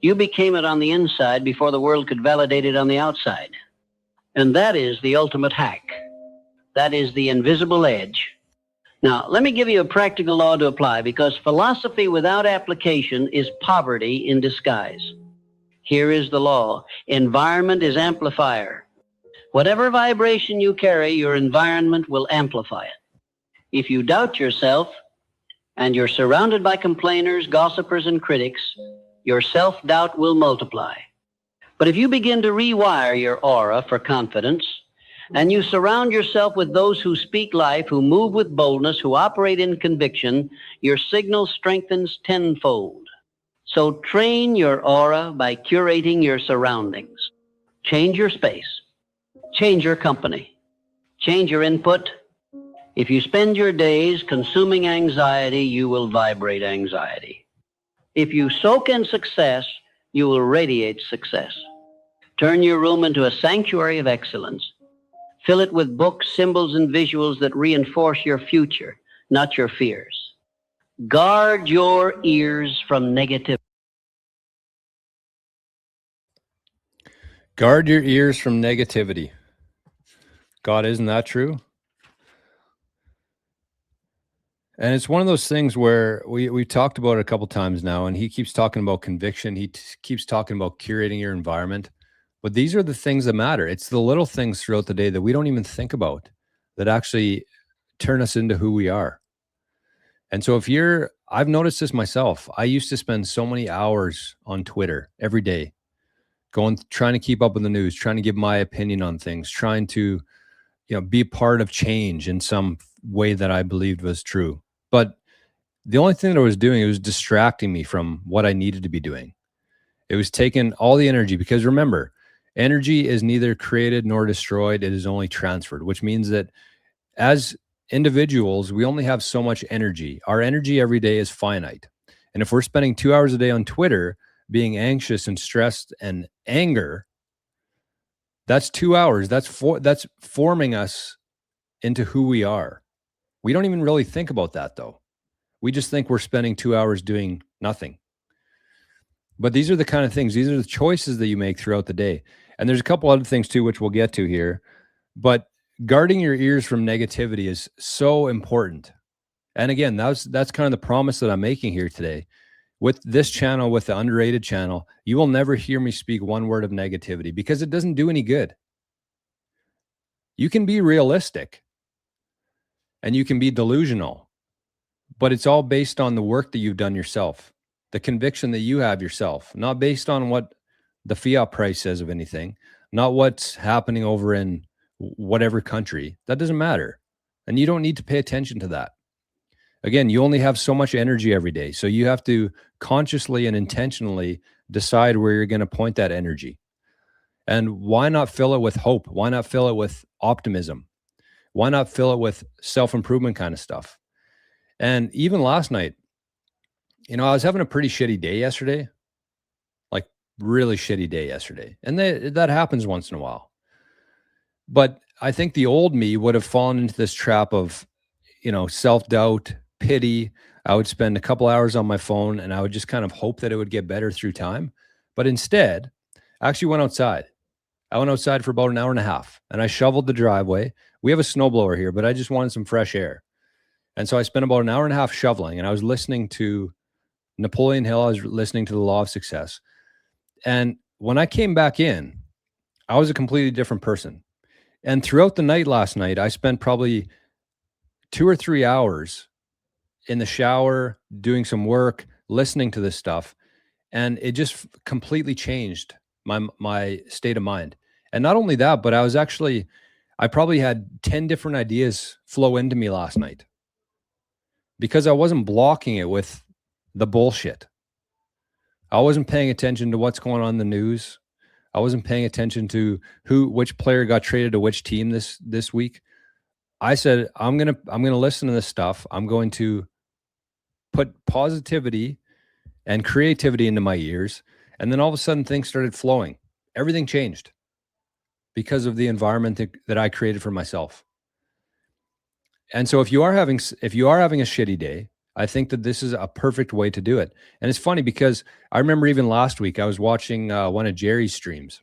You became it on the inside before the world could validate it on the outside. And that is the ultimate hack. That is the invisible edge. Now, let me give you a practical law to apply, because philosophy without application is poverty in disguise. Here is the law. Environment is amplifier. Whatever vibration you carry, your environment will amplify it. If you doubt yourself and you're surrounded by complainers, gossipers, and critics, your self-doubt will multiply. But if you begin to rewire your aura for confidence, and you surround yourself with those who speak life, who move with boldness, who operate in conviction, your signal strengthens tenfold. So train your aura by curating your surroundings. Change your space. Change your company. Change your input. If you spend your days consuming anxiety, you will vibrate anxiety. If you soak in success, you will radiate success. Turn your room into a sanctuary of excellence. Fill it with books, symbols, and visuals that reinforce your future, not your fears. Guard your ears from negativity. Guard your ears from negativity. God, isn't that true? And it's one of those things where we talked about it a couple times now, and he keeps talking about conviction. He keeps talking about curating your environment. But these are the things that matter. It's the little things throughout the day that we don't even think about that actually turn us into who we are. And so if you're I've noticed this myself. I used to spend so many hours on Twitter every day, trying to keep up with the news, trying to give my opinion on things, trying to, be part of change in some way that I believed was true. But the only thing that I was doing, it was distracting me from what I needed to be doing. It was taking all the energy, because remember, energy is neither created nor destroyed. It is only transferred, which means that as individuals, we only have so much energy. Our energy every day is finite. And if we're spending 2 hours a day on Twitter being anxious and stressed and anger, that's 2 hours. That's forming us into who we are. We don't even really think about that, though. We just think we're spending 2 hours doing nothing. But these are the kind of things, these are the choices that you make throughout the day. And there's a couple other things too, which we'll get to here. But guarding your ears from negativity is so important. And again, that's kind of the promise that I'm making here today. With this channel, with the Underrated channel, you will never hear me speak one word of negativity, because it doesn't do any good. You can be realistic and you can be delusional, but it's all based on the work that you've done yourself, the conviction that you have yourself, not based on what the fiat price says of anything, not what's happening over in whatever country. That doesn't matter. And you don't need to pay attention to that. Again, you only have so much energy every day. So you have to consciously and intentionally decide where you're going to point that energy. And why not fill it with hope? Why not fill it with optimism? Why not fill it with self-improvement kind of stuff? And even last night, I was having a pretty shitty day yesterday, like really shitty day yesterday. And that happens once in a while. But I think the old me would have fallen into this trap of, self-doubt, pity. I would spend a couple hours on my phone and I would just kind of hope that it would get better through time. But instead, I actually went outside. I went outside for about an hour and a half and I shoveled the driveway. We have a snowblower here, but I just wanted some fresh air. And so I spent about an hour and a half shoveling, and I was listening to Napoleon Hill. I was listening to The Law of Success. And when I came back in, I was a completely different person. And throughout the night last night, I spent probably 2 or 3 hours in the shower, doing some work, listening to this stuff. And it just completely changed my state of mind. And not only that, but I probably had 10 different ideas flow into me last night, because I wasn't blocking it with the bullshit. I wasn't paying attention to what's going on in the news. I wasn't paying attention to which player got traded to which team this week. I said, I'm gonna listen to this stuff. I'm going to put positivity and creativity into my ears. And then all of a sudden things started flowing. Everything changed because of the environment that I created for myself. And so if you are having a shitty day, I think that this is a perfect way to do it. And it's funny because I remember even last week I was watching one of Jerry's streams,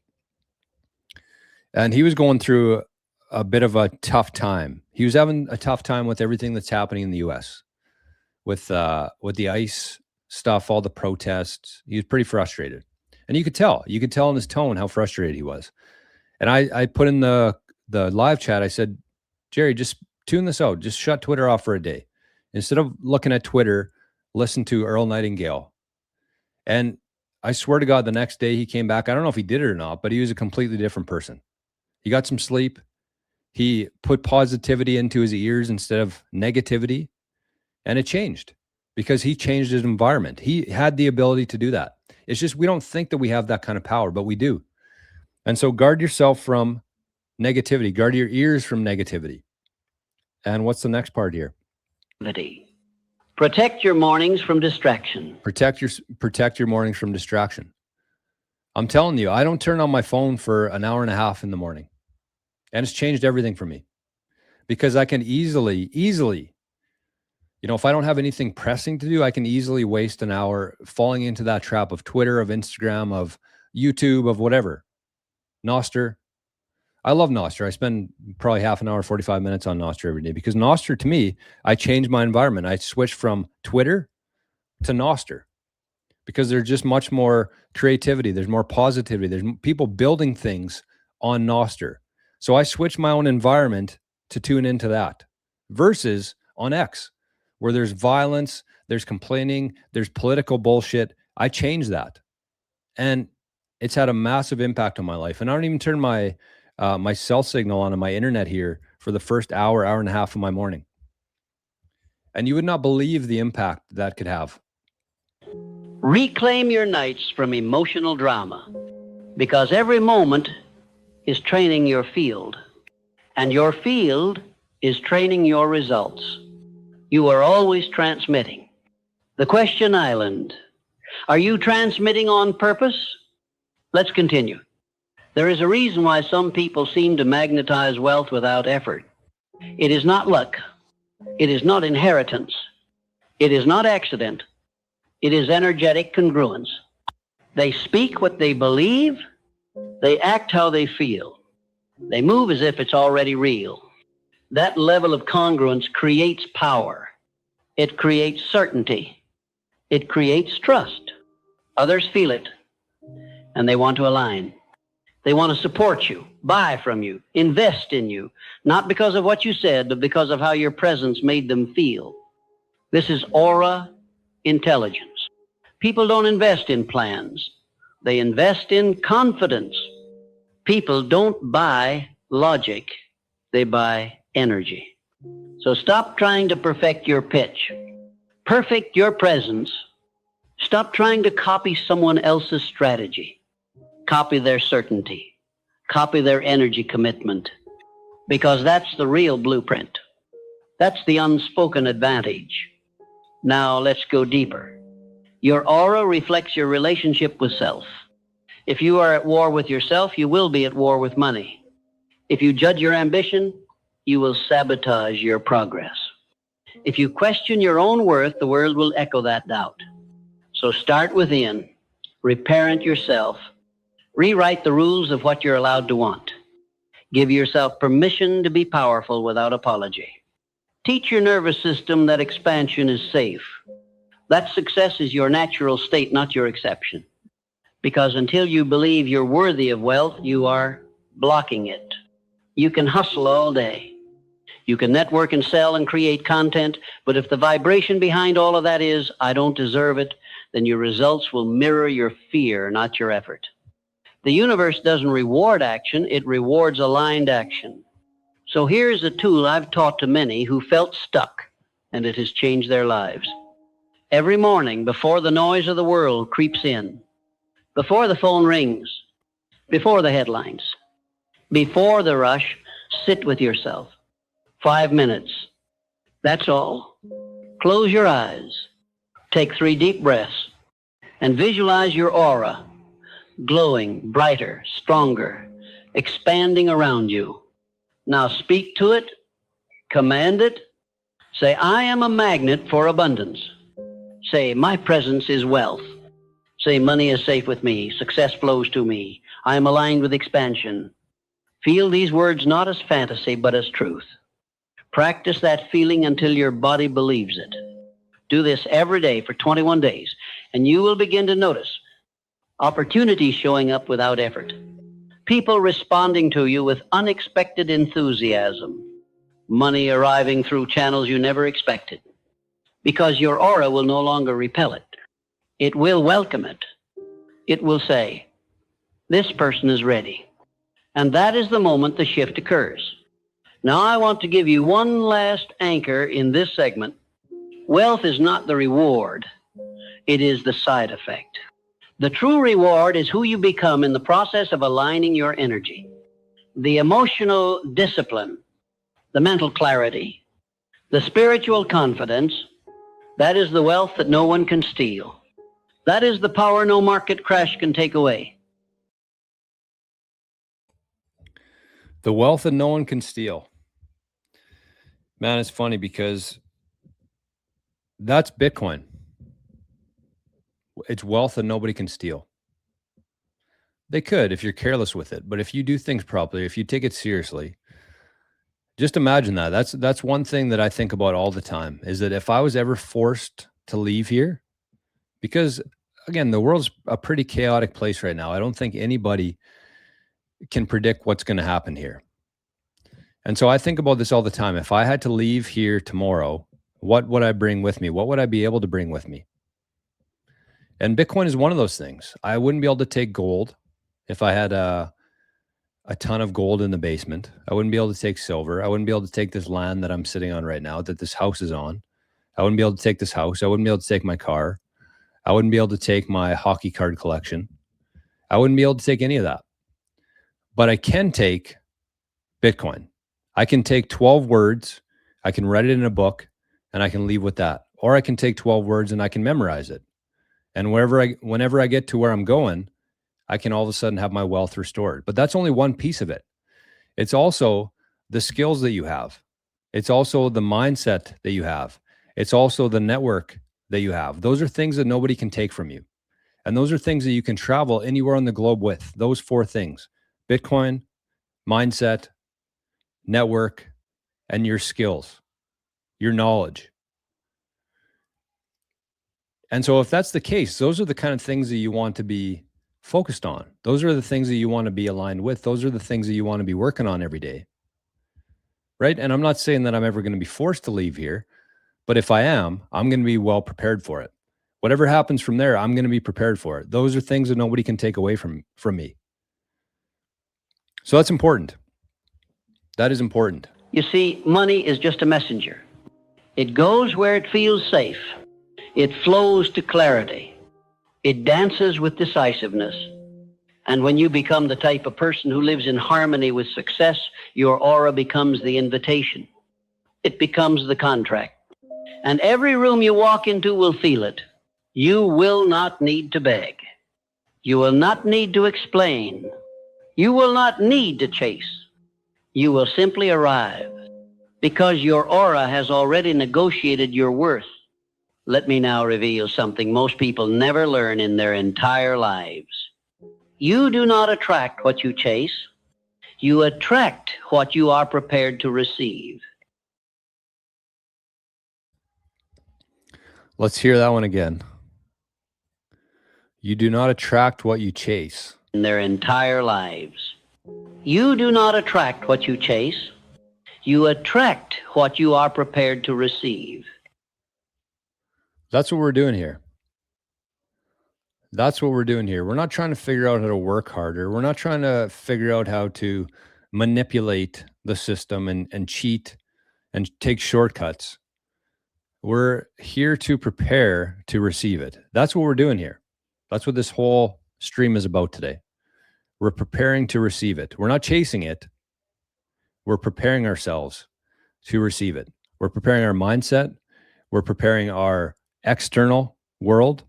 and he was going through a bit of a tough time. He was having a tough time with everything that's happening in the US with the ICE stuff, all the protests. He was pretty frustrated, and you could tell in his tone how frustrated he was. And I put in the live chat, I said, Jerry, just tune this out. Just shut Twitter off for a day. Instead of looking at Twitter, listen to Earl Nightingale. And I swear to God, the next day he came back. I don't know if he did it or not, but he was a completely different person. He got some sleep. He put positivity into his ears instead of negativity. And it changed because he changed his environment. He had the ability to do that. It's just we don't think that we have that kind of power, but we do. And so guard yourself from negativity. Guard your ears from negativity. And what's the next part here? Protect your mornings from distraction. Protect your mornings from distraction. I'm telling you, I don't turn on my phone for an hour and a half in the morning. And it's changed everything for me. Because I can easily, if I don't have anything pressing to do, I can easily waste an hour falling into that trap of Twitter, of Instagram, of YouTube, of whatever. Nostr. I love Nostr. I spend probably half an hour, 45 minutes on Nostr every day, because Nostr, to me, I changed my environment. I switched from Twitter to Nostr because there's just much more creativity. There's more positivity. There's people building things on Nostr. So I switched my own environment to tune into that versus on X, where there's violence, there's complaining, there's political bullshit. I changed that. And it's had a massive impact on my life. And I don't even turn my my cell signal on my internet here for the first hour and a half of my morning. And you would not believe the impact that could have. Reclaim your nights from emotional drama, because every moment is training your field, and your field is training your results. You are always transmitting. The question island. Are you transmitting on purpose? Let's continue. There is a reason why some people seem to magnetize wealth without effort. It is not luck. It is not inheritance. It is not accident. It is energetic congruence. They speak what they believe. They act how they feel. They move as if it's already real. That level of congruence creates power. It creates certainty. It creates trust. Others feel it, and they want to align. They want to support you, buy from you, invest in you, not because of what you said, but because of how your presence made them feel. This is aura intelligence. People don't invest in plans. They invest in confidence. People don't buy logic. They buy energy. So stop trying to perfect your pitch. Perfect your presence. Stop trying to copy someone else's strategy. Copy their certainty. Copy their energy commitment. Because that's the real blueprint. That's the unspoken advantage. Now let's go deeper. Your aura reflects your relationship with self. If you are at war with yourself, you will be at war with money. If you judge your ambition, you will sabotage your progress. If you question your own worth, the world will echo that doubt. So start within. Reparent yourself. Rewrite the rules of what you're allowed to want. Give yourself permission to be powerful without apology. Teach your nervous system that expansion is safe. That success is your natural state, not your exception. Because until you believe you're worthy of wealth, you are blocking it. You can hustle all day. You can network and sell and create content, but if the vibration behind all of that is, I don't deserve it, then your results will mirror your fear, not your effort. The universe doesn't reward action, it rewards aligned action. So here's a tool I've taught to many who felt stuck, and it has changed their lives. Every morning, before the noise of the world creeps in, before the phone rings, before the headlines, before the rush, sit with yourself. 5 minutes. That's all. Close your eyes. Take 3 deep breaths and visualize your aura glowing, brighter, stronger, expanding around you. Now speak to it, command it. Say, I am a magnet for abundance. Say, my presence is wealth. Say, money is safe with me. Success flows to me. I am aligned with expansion. Feel these words not as fantasy, but as truth. Practice that feeling until your body believes it. Do this every day for 21 days, and you will begin to notice opportunities showing up without effort. People responding to you with unexpected enthusiasm. Money arriving through channels you never expected. Because your aura will no longer repel it. It will welcome it. It will say, this person is ready. And that is the moment the shift occurs. Now I want to give you one last anchor in this segment. Wealth is not the reward. It is the side effect. The true reward is who you become in the process of aligning your energy. The emotional discipline, the mental clarity, the spiritual confidence, that is the wealth that no one can steal. That is the power no market crash can take away. The wealth that no one can steal. Man, it's funny because that's Bitcoin. It's wealth that nobody can steal. They could if you're careless with it, but if you do things properly, if you take it seriously, just imagine that. That's one thing that I think about all the time, is that if I was ever forced to leave here, because again, the world's a pretty chaotic place right now. I don't think anybody can predict what's going to happen here. And so I think about this all the time. If I had to leave here tomorrow, What would I bring with me? What would I be able to bring with me? And Bitcoin is one of those things. I wouldn't be able to take gold if I had a ton of gold in the basement. I wouldn't be able to take silver. I wouldn't be able to take this land that I'm sitting on right now, that this house is on. I wouldn't be able to take this house. I wouldn't be able to take my car. I wouldn't be able to take my hockey card collection. I wouldn't be able to take any of that. But I can take Bitcoin. I can take 12 words, I can write it in a book, and I can leave with that. Or I can take 12 words and I can memorize it. And whenever I get to where I'm going, I can all of a sudden have my wealth restored. But that's only one piece of it. It's also the skills that you have. It's also the mindset that you have. It's also the network that you have. Those are things that nobody can take from you. And those are things that you can travel anywhere on the globe with. Those 4 things: Bitcoin, mindset, network, and your skills, your knowledge. And so if that's the case, those are the kind of things that you want to be focused on. Those are the things that you want to be aligned with. Those are the things that you want to be working on every day. Right? And I'm not saying that I'm ever going to be forced to leave here, but if I am, I'm going to be well prepared for it. Whatever happens from there, I'm going to be prepared for it. Those are things that nobody can take away from me. So that's important. That is important. You see, money is just a messenger. It goes where it feels safe. It flows to clarity. It dances with decisiveness. And when you become the type of person who lives in harmony with success, your aura becomes the invitation. It becomes the contract. And every room you walk into will feel it. You will not need to beg. You will not need to explain. You will not need to chase. You will simply arrive because your aura has already negotiated your worth. Let me now reveal something most people never learn in their entire lives. You do not attract what you chase. You attract what you are prepared to receive. Let's hear that one again. You do not attract what you chase. In their entire lives. You do not attract what you chase. You attract what you are prepared to receive. That's what we're doing here. That's what we're doing here. We're not trying to figure out how to work harder. We're not trying to figure out how to manipulate the system and cheat and take shortcuts. We're here to prepare to receive it. That's what we're doing here. That's what this whole stream is about today. We're preparing to receive it. We're not chasing it. We're preparing ourselves to receive it. We're preparing our mindset. We're preparing our external world,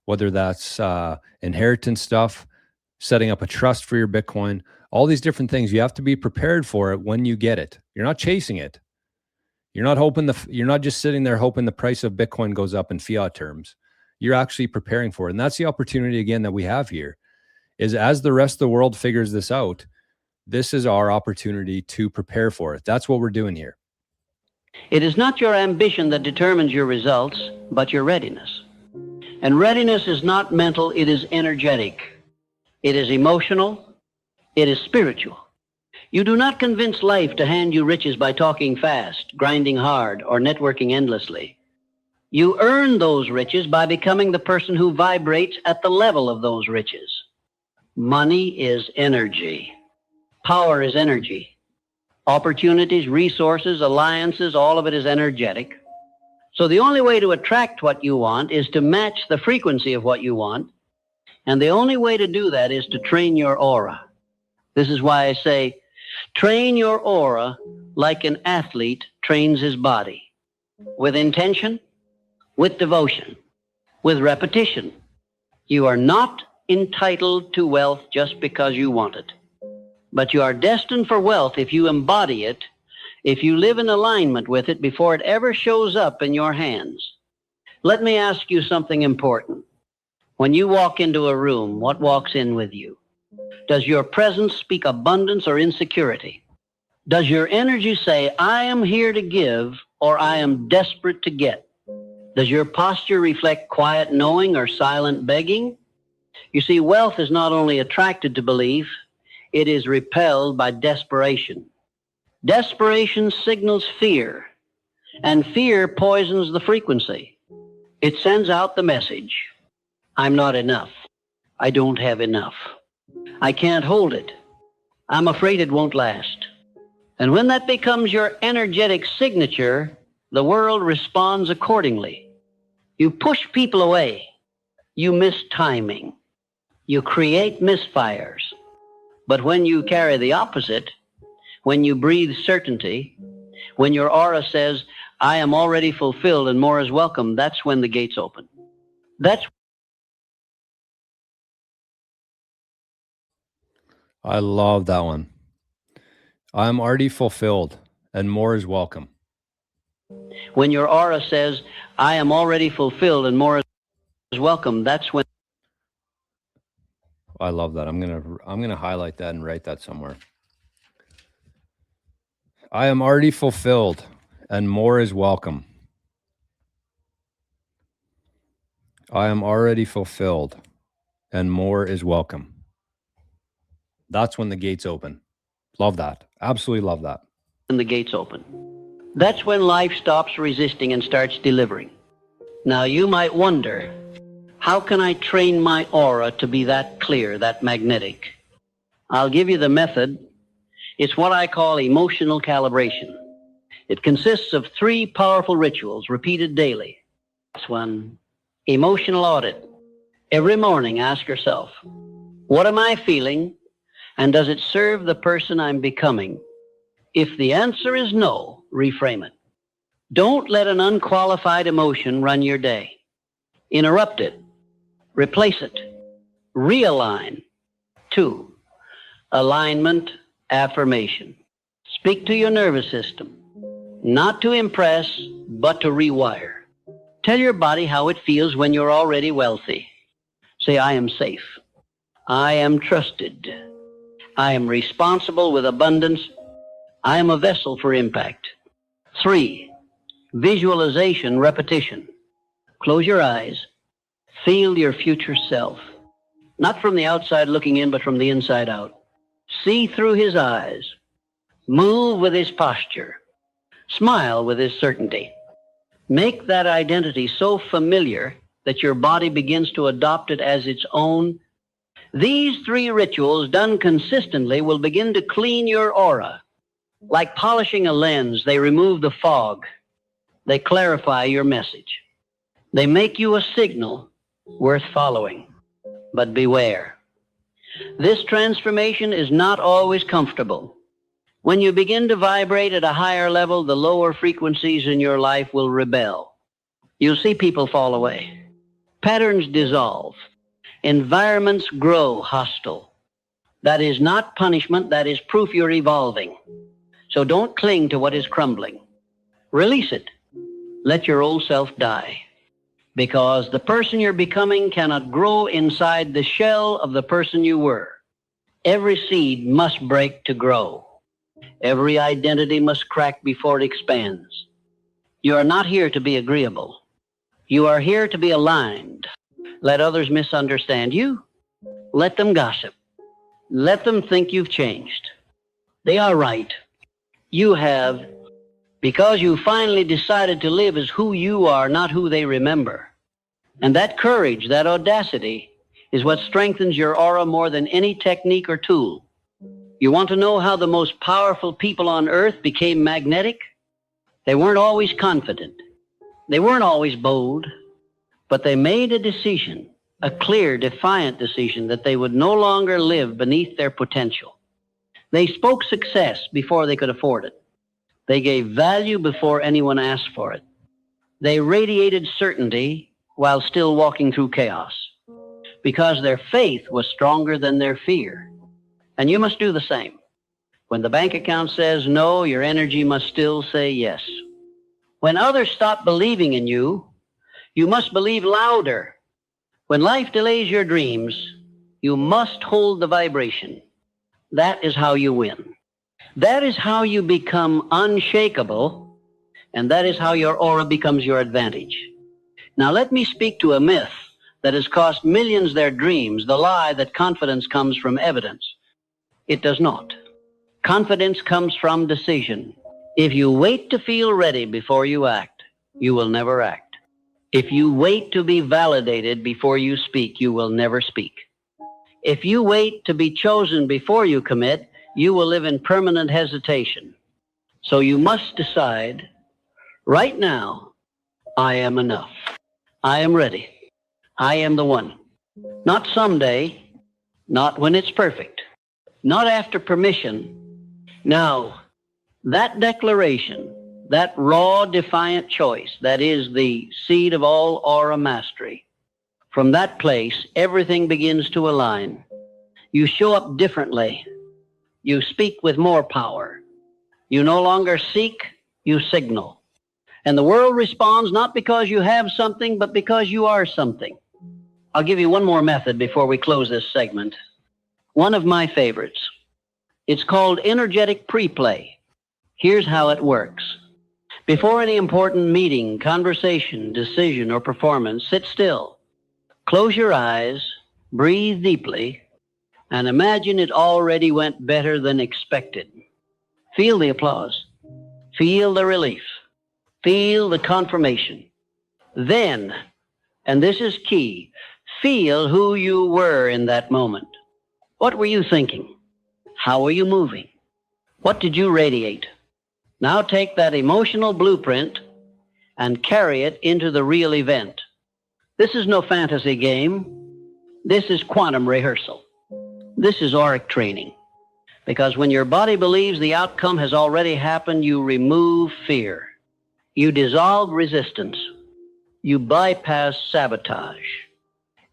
whether that's inheritance stuff, setting up a trust for your Bitcoin, all these different things. You have to be prepared for it when you get it. You're not chasing it. You're not just sitting there hoping the price of Bitcoin goes up in fiat terms. You're actually preparing for it. And that's the opportunity again that we have here, is as the rest of the world figures this out, this is our opportunity to prepare for it. That's what we're doing here. It is not your ambition that determines your results, but your readiness. And readiness is not mental, it is energetic. It is emotional. It is spiritual. You do not convince life to hand you riches by talking fast, grinding hard, or networking endlessly. You earn those riches by becoming the person who vibrates at the level of those riches. Money is energy. Power is energy. Opportunities, resources, alliances, all of it is energetic. So the only way to attract what you want is to match the frequency of what you want. And the only way to do that is to train your aura. This is why I say, train your aura like an athlete trains his body. With intention, with devotion, with repetition. You are not entitled to wealth just because you want it. But you are destined for wealth if you embody it, if you live in alignment with it before it ever shows up in your hands. Let me ask you something important. When you walk into a room, what walks in with you? Does your presence speak abundance or insecurity? Does your energy say, I am here to give, or I am desperate to get? Does your posture reflect quiet knowing or silent begging? You see, wealth is not only attracted to belief, it is repelled by desperation. Desperation signals fear, And fear poisons the frequency. It sends out the message, I'm not enough. I don't have enough. I can't hold it. I'm afraid it won't last. And when that becomes your energetic signature, the world responds accordingly. You push people away. You miss timing. You create misfires. But when you carry the opposite, when you breathe certainty, when your aura says, I am already fulfilled and more is welcome, that's when the gates open. I love that one. I'm already fulfilled and more is welcome. When your aura says, I am already fulfilled and more is welcome, that's when. I love that. I'm gonna highlight that and write that somewhere. I am already fulfilled and more is welcome. I am already fulfilled and more is welcome. That's when the gates open. Love that. Absolutely love that. When the gates open. That's when life stops resisting and starts delivering. Now you might wonder, how can I train my aura to be that clear, that magnetic? I'll give you the method. It's what I call emotional calibration. It consists of 3 powerful rituals repeated daily. This one, emotional audit. Every morning, ask yourself, what am I feeling, and does it serve the person I'm becoming? If the answer is no, reframe it. Don't let an unqualified emotion run your day. Interrupt it. Replace it. Realign. 2, alignment, affirmation. Speak to your nervous system. Not to impress, but to rewire. Tell your body how it feels when you're already wealthy. Say, I am safe. I am trusted. I am responsible with abundance. I am a vessel for impact. 3, visualization, repetition. Close your eyes. Feel your future self. Not from the outside looking in, but from the inside out. See through his eyes. Move with his posture. Smile with his certainty. Make that identity so familiar that your body begins to adopt it as its own. These 3 rituals done consistently will begin to clean your aura. Like polishing a lens, they remove the fog. They clarify your message. They make you a signal worth following. But beware. This transformation is not always comfortable. When you begin to vibrate at a higher level, the lower frequencies in your life will rebel. You'll see people fall away. Patterns dissolve. Environments grow hostile. That is not punishment, that is proof you're evolving. So don't cling to what is crumbling. Release it. Let your old self die. Because the person you're becoming cannot grow inside the shell of the person you were. Every seed must break to grow. Every identity must crack before it expands. You are not here to be agreeable. You are here to be aligned. Let others misunderstand you. Let them gossip. Let them think you've changed. They are right. You have, because you finally decided to live as who you are, not who they remember. And that courage, that audacity, is what strengthens your aura more than any technique or tool. You want to know how the most powerful people on earth became magnetic? They weren't always confident. They weren't always bold. But they made a decision, a clear, defiant decision, that they would no longer live beneath their potential. They spoke success before they could afford it. They gave value before anyone asked for it. They radiated certainty while still walking through chaos, because their faith was stronger than their fear. And you must do the same. When the bank account says no, your energy must still say yes. When others stop believing in you, you must believe louder. When life delays your dreams, you must hold the vibration. That is how you win. That is how you become unshakable, and that is how your aura becomes your advantage. Now let me speak to a myth that has cost millions their dreams, the lie that confidence comes from evidence. It does not. Confidence comes from decision. If you wait to feel ready before you act, you will never act. If you wait to be validated before you speak, you will never speak. If you wait to be chosen before you commit, you will live in permanent hesitation. So you must decide, right now, I am enough. I am ready. I am the one. Not someday, not when it's perfect, not after permission. Now, that declaration, that raw, defiant choice, that is the seed of all aura mastery. From that place, everything begins to align. You show up differently. You speak with more power. You no longer seek, you signal. And the world responds not because you have something, but because you are something. I'll give you one more method before we close this segment. One of my favorites. It's called energetic pre-play. Here's how it works. Before any important meeting, conversation, decision, or performance, sit still. Close your eyes, breathe deeply, and imagine it already went better than expected. Feel the applause. Feel the relief. Feel the confirmation. Then, and this is key, feel who you were in that moment. What were you thinking? How were you moving? What did you radiate? Now take that emotional blueprint and carry it into the real event. This is no fantasy game. This is quantum rehearsal. This is auric training. Because when your body believes the outcome has already happened, you remove fear. You dissolve resistance. You bypass sabotage.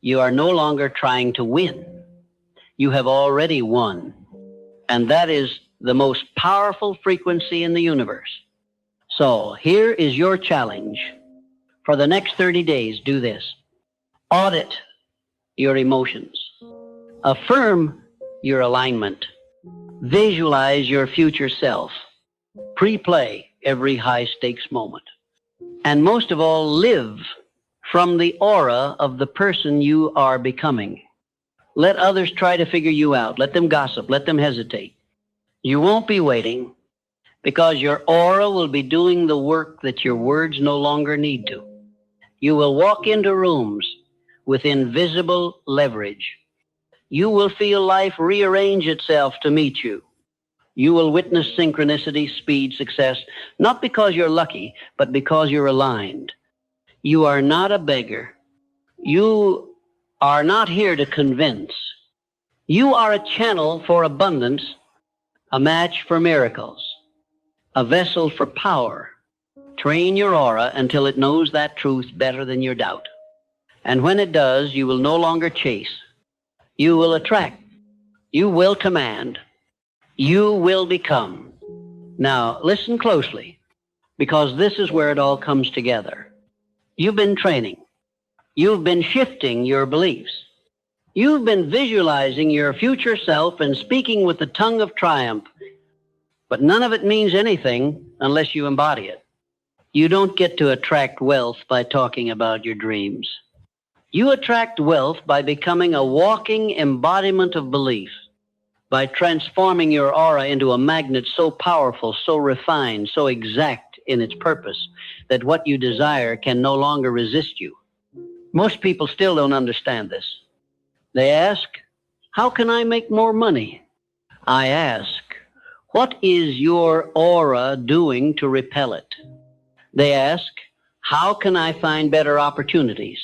You are no longer trying to win. You have already won. And that is the most powerful frequency in the universe. So here is your challenge. For the next 30 days, do this. Audit your emotions. Affirm your alignment. Visualize your future self. Pre-play every high-stakes moment. And most of all, live from the aura of the person you are becoming. Let others try to figure you out. Let them gossip. Let them hesitate. You won't be waiting because your aura will be doing the work that your words no longer need to. You will walk into rooms with invisible leverage. You will feel life rearrange itself to meet you. You will witness synchronicity, speed, success, not because you're lucky, but because you're aligned. You are not a beggar. You are not here to convince. You are a channel for abundance, a match for miracles, a vessel for power. Train your aura until it knows that truth better than your doubt. And when it does, you will no longer chase. You will attract. You will command. You will become. Now, listen closely, because this is where it all comes together. You've been training. You've been shifting your beliefs. You've been visualizing your future self and speaking with the tongue of triumph, but none of it means anything unless you embody it. You don't get to attract wealth by talking about your dreams. You attract wealth by becoming a walking embodiment of belief, by transforming your aura into a magnet so powerful, so refined, so exact in its purpose that what you desire can no longer resist you. Most people still don't understand this. They ask, how can I make more money? I ask, what is your aura doing to repel it? They ask, how can I find better opportunities?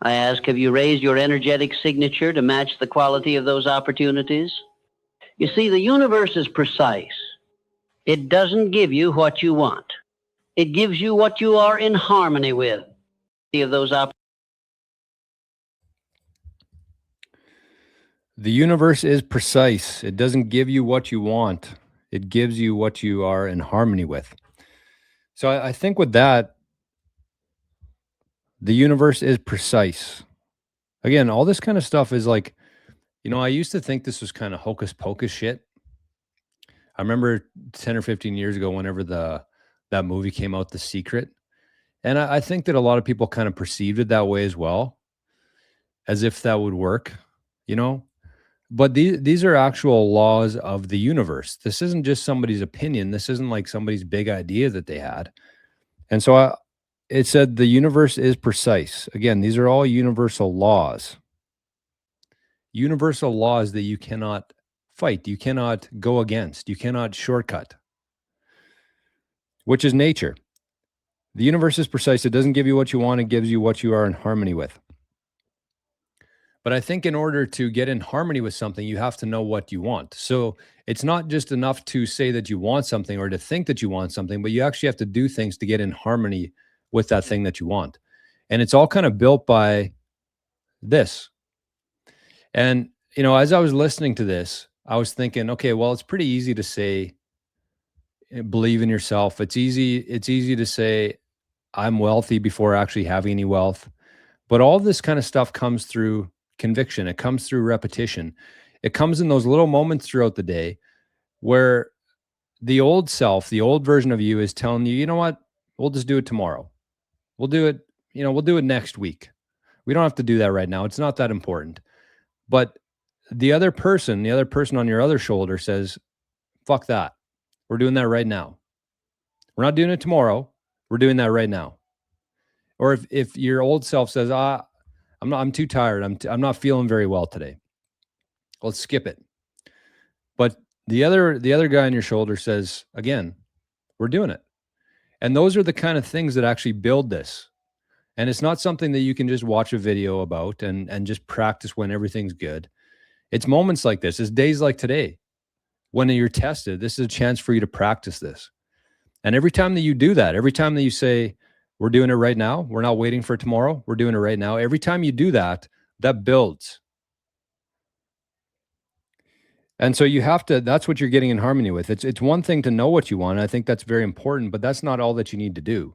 I ask, have you raised your energetic signature to match the quality of those opportunities? You see, the universe is precise. It doesn't give you what you want. It gives you what you are in harmony with. Of those opportunities. The universe is precise. It doesn't give you what you want. It gives you what you are in harmony with. So I think with that, the universe is precise. Again, all this kind of stuff is like, I used to think this was kind of hocus pocus shit. I remember 10 or 15 years ago, whenever that movie came out, The Secret. And I think that a lot of people kind of perceived it that way as well, as if that would work, But these are actual laws of the universe. This isn't just somebody's opinion. This isn't like somebody's big idea that they had. And so it said the universe is precise. Again, these are all universal laws. Universal laws that you cannot fight, you cannot go against, you cannot shortcut, which is nature. The universe is precise. It doesn't give you what you want, it gives you what you are in harmony with. But I think in order to get in harmony with something, you have to know what you want. So it's not just enough to say that you want something or to think that you want something, but you actually have to do things to get in harmony with that thing that you want. And it's all kind of built by this. And, you know, as I was listening to this, I was thinking, okay, well, it's pretty easy to say, believe in yourself. It's easy to say, I'm wealthy before actually having any wealth. But all this kind of stuff comes through conviction. It comes through repetition. It comes in those little moments throughout the day where the old self, the old version of you is telling you, you know what, we'll just do it tomorrow. We'll do it, we'll do it next week. We don't have to do that right now. It's not that important. But the other person on your other shoulder says, fuck that. We're doing that right now. We're not doing it tomorrow. We're doing that right now. Or if your old self says, I'm too tired. I'm not feeling very well today. Let's skip it. But the other guy on your shoulder says, again, we're doing it. And those are the kind of things that actually build this. And it's not something that you can just watch a video about and just practice when everything's good. It's moments like this. It's days like today when you're tested. This is a chance for you to practice this. And every time that you do that, every time that you say, we're doing it right now, we're not waiting for tomorrow, we're doing it right now. Every time you do that, that builds. And so you have to, that's what you're getting in harmony with. It's one thing to know what you want. I think that's very important, but that's not all that you need to do.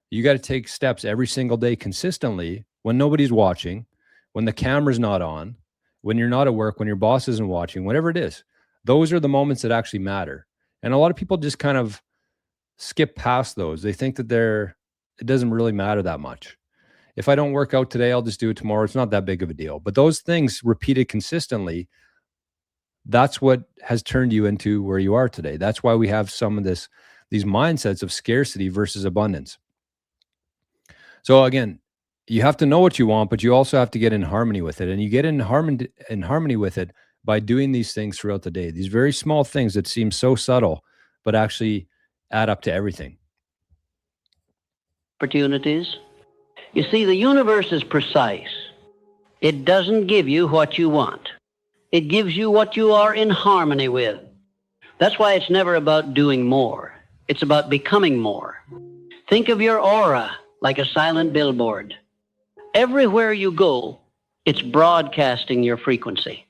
You got to take steps every single day consistently when nobody's watching, when the camera's not on, when you're not at work, when your boss isn't watching, whatever it is. Those are the moments that actually matter. And a lot of people just kind of skip past those. They think that it doesn't really matter that much. If I don't work out today, I'll just do it tomorrow. It's not that big of a deal. But those things repeated consistently, that's what has turned you into where you are today. That's why we have some of these mindsets of scarcity versus abundance. So again, you have to know what you want, but you also have to get in harmony with it. And you get in harmony with it by doing these things throughout the day. These very small things that seem so subtle, but actually add up to everything. Opportunities. You see, the universe is precise. It doesn't give you what you want. It gives you what you are in harmony with. That's why it's never about doing more. It's about becoming more. Think of your aura like a silent billboard. Everywhere you go, it's broadcasting your frequency.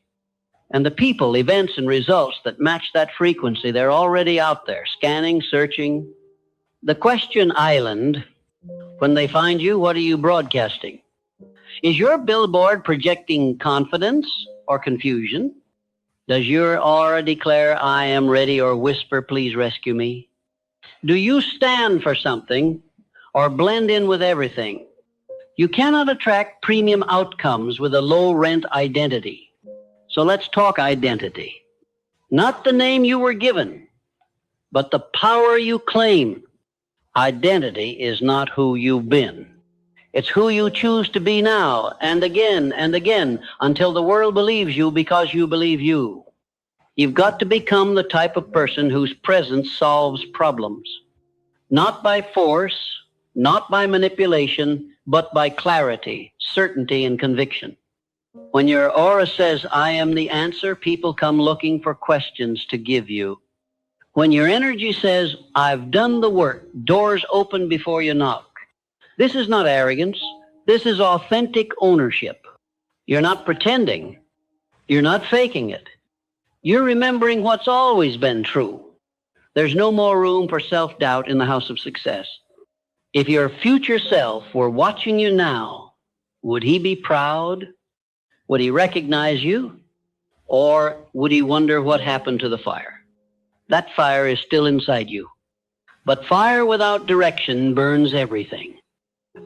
And the people, events, and results that match that frequency, they're already out there, scanning, searching. The question island, when they find you, what are you broadcasting? Is your billboard projecting confidence or confusion? Does your aura declare, I am ready, or whisper, please rescue me? Do you stand for something or blend in with everything? You cannot attract premium outcomes with a low rent identity. So let's talk identity. Not the name you were given, but the power you claim. Identity is not who you've been. It's who you choose to be now, and again, until the world believes you because you believe you. You've got to become the type of person whose presence solves problems. Not by force, not by manipulation, but by clarity, certainty, and conviction. When your aura says, I am the answer, people come looking for questions to give you. When your energy says, I've done the work, doors open before you knock. This is not arrogance. This is authentic ownership. You're not pretending. You're not faking it. You're remembering what's always been true. There's no more room for self-doubt in the house of success. If your future self were watching you now, would he be proud? Would he recognize you? Or would he wonder what happened to the fire? That fire is still inside you. But fire without direction burns everything.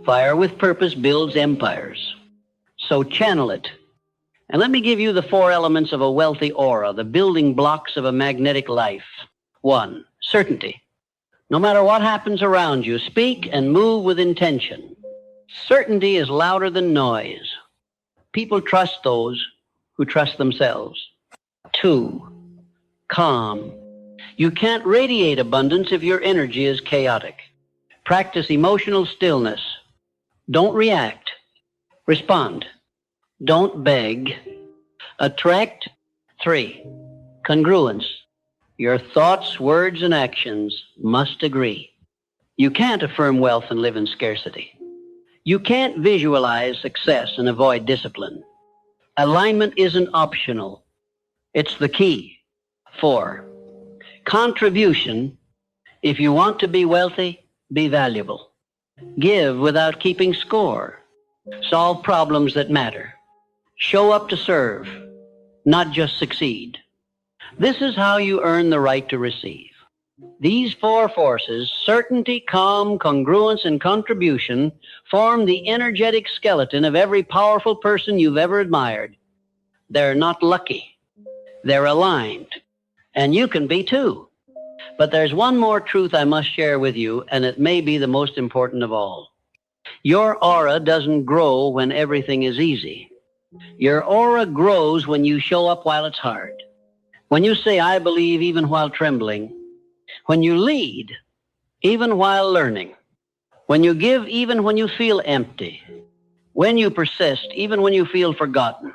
Fire with purpose builds empires. So channel it And let me give you the 4 elements of a wealthy aura, the building blocks of a magnetic life. 1, certainty. No matter what happens around you, speak and move with intention. Certainty is louder than noise. People trust those who trust themselves. 2, calm. You can't radiate abundance if your energy is chaotic. Practice emotional stillness. Don't react. Respond. Don't beg. Attract. 3, congruence. Your thoughts, words, and actions must agree. You can't affirm wealth and live in scarcity. You can't visualize success and avoid discipline. Alignment isn't optional. It's the key. 4, contribution. If you want to be wealthy, be valuable. Give without keeping score. Solve problems that matter. Show up to serve, not just succeed. This is how you earn the right to receive. These 4 forces, certainty, calm, congruence, and contribution, form the energetic skeleton of every powerful person you've ever admired. They're not lucky. They're aligned. And you can be too. But there's one more truth I must share with you, and it may be the most important of all. Your aura doesn't grow when everything is easy. Your aura grows when you show up while it's hard. When you say, I believe even while trembling. When you lead, even while learning. When you give, even when you feel empty. When you persist, even when you feel forgotten.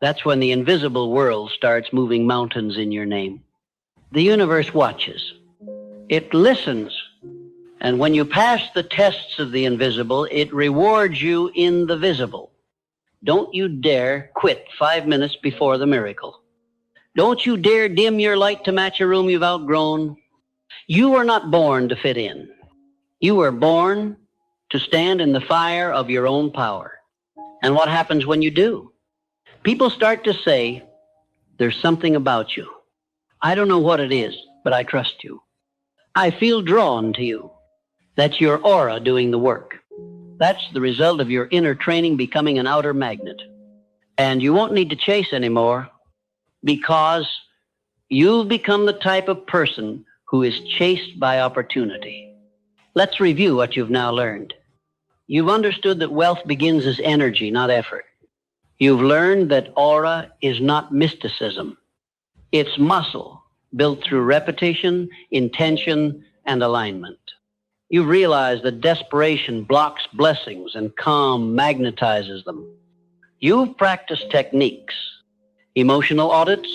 That's when the invisible world starts moving mountains in your name. The universe watches. It listens. And when you pass the tests of the invisible, it rewards you in the visible. Don't you dare quit 5 minutes before the miracle. Don't you dare dim your light to match a room you've outgrown. You were not born to fit in. You were born to stand in the fire of your own power. And what happens when you do? People start to say, there's something about you. I don't know what it is, but I trust you. I feel drawn to you. That's your aura doing the work. That's the result of your inner training becoming an outer magnet. And you won't need to chase anymore because you've become the type of person who is chased by opportunity. Let's review what you've now learned. You've understood that wealth begins as energy, not effort. You've learned that aura is not mysticism. It's muscle built through repetition, intention, and alignment. You've realized that desperation blocks blessings and calm magnetizes them. You've practiced techniques, emotional audits,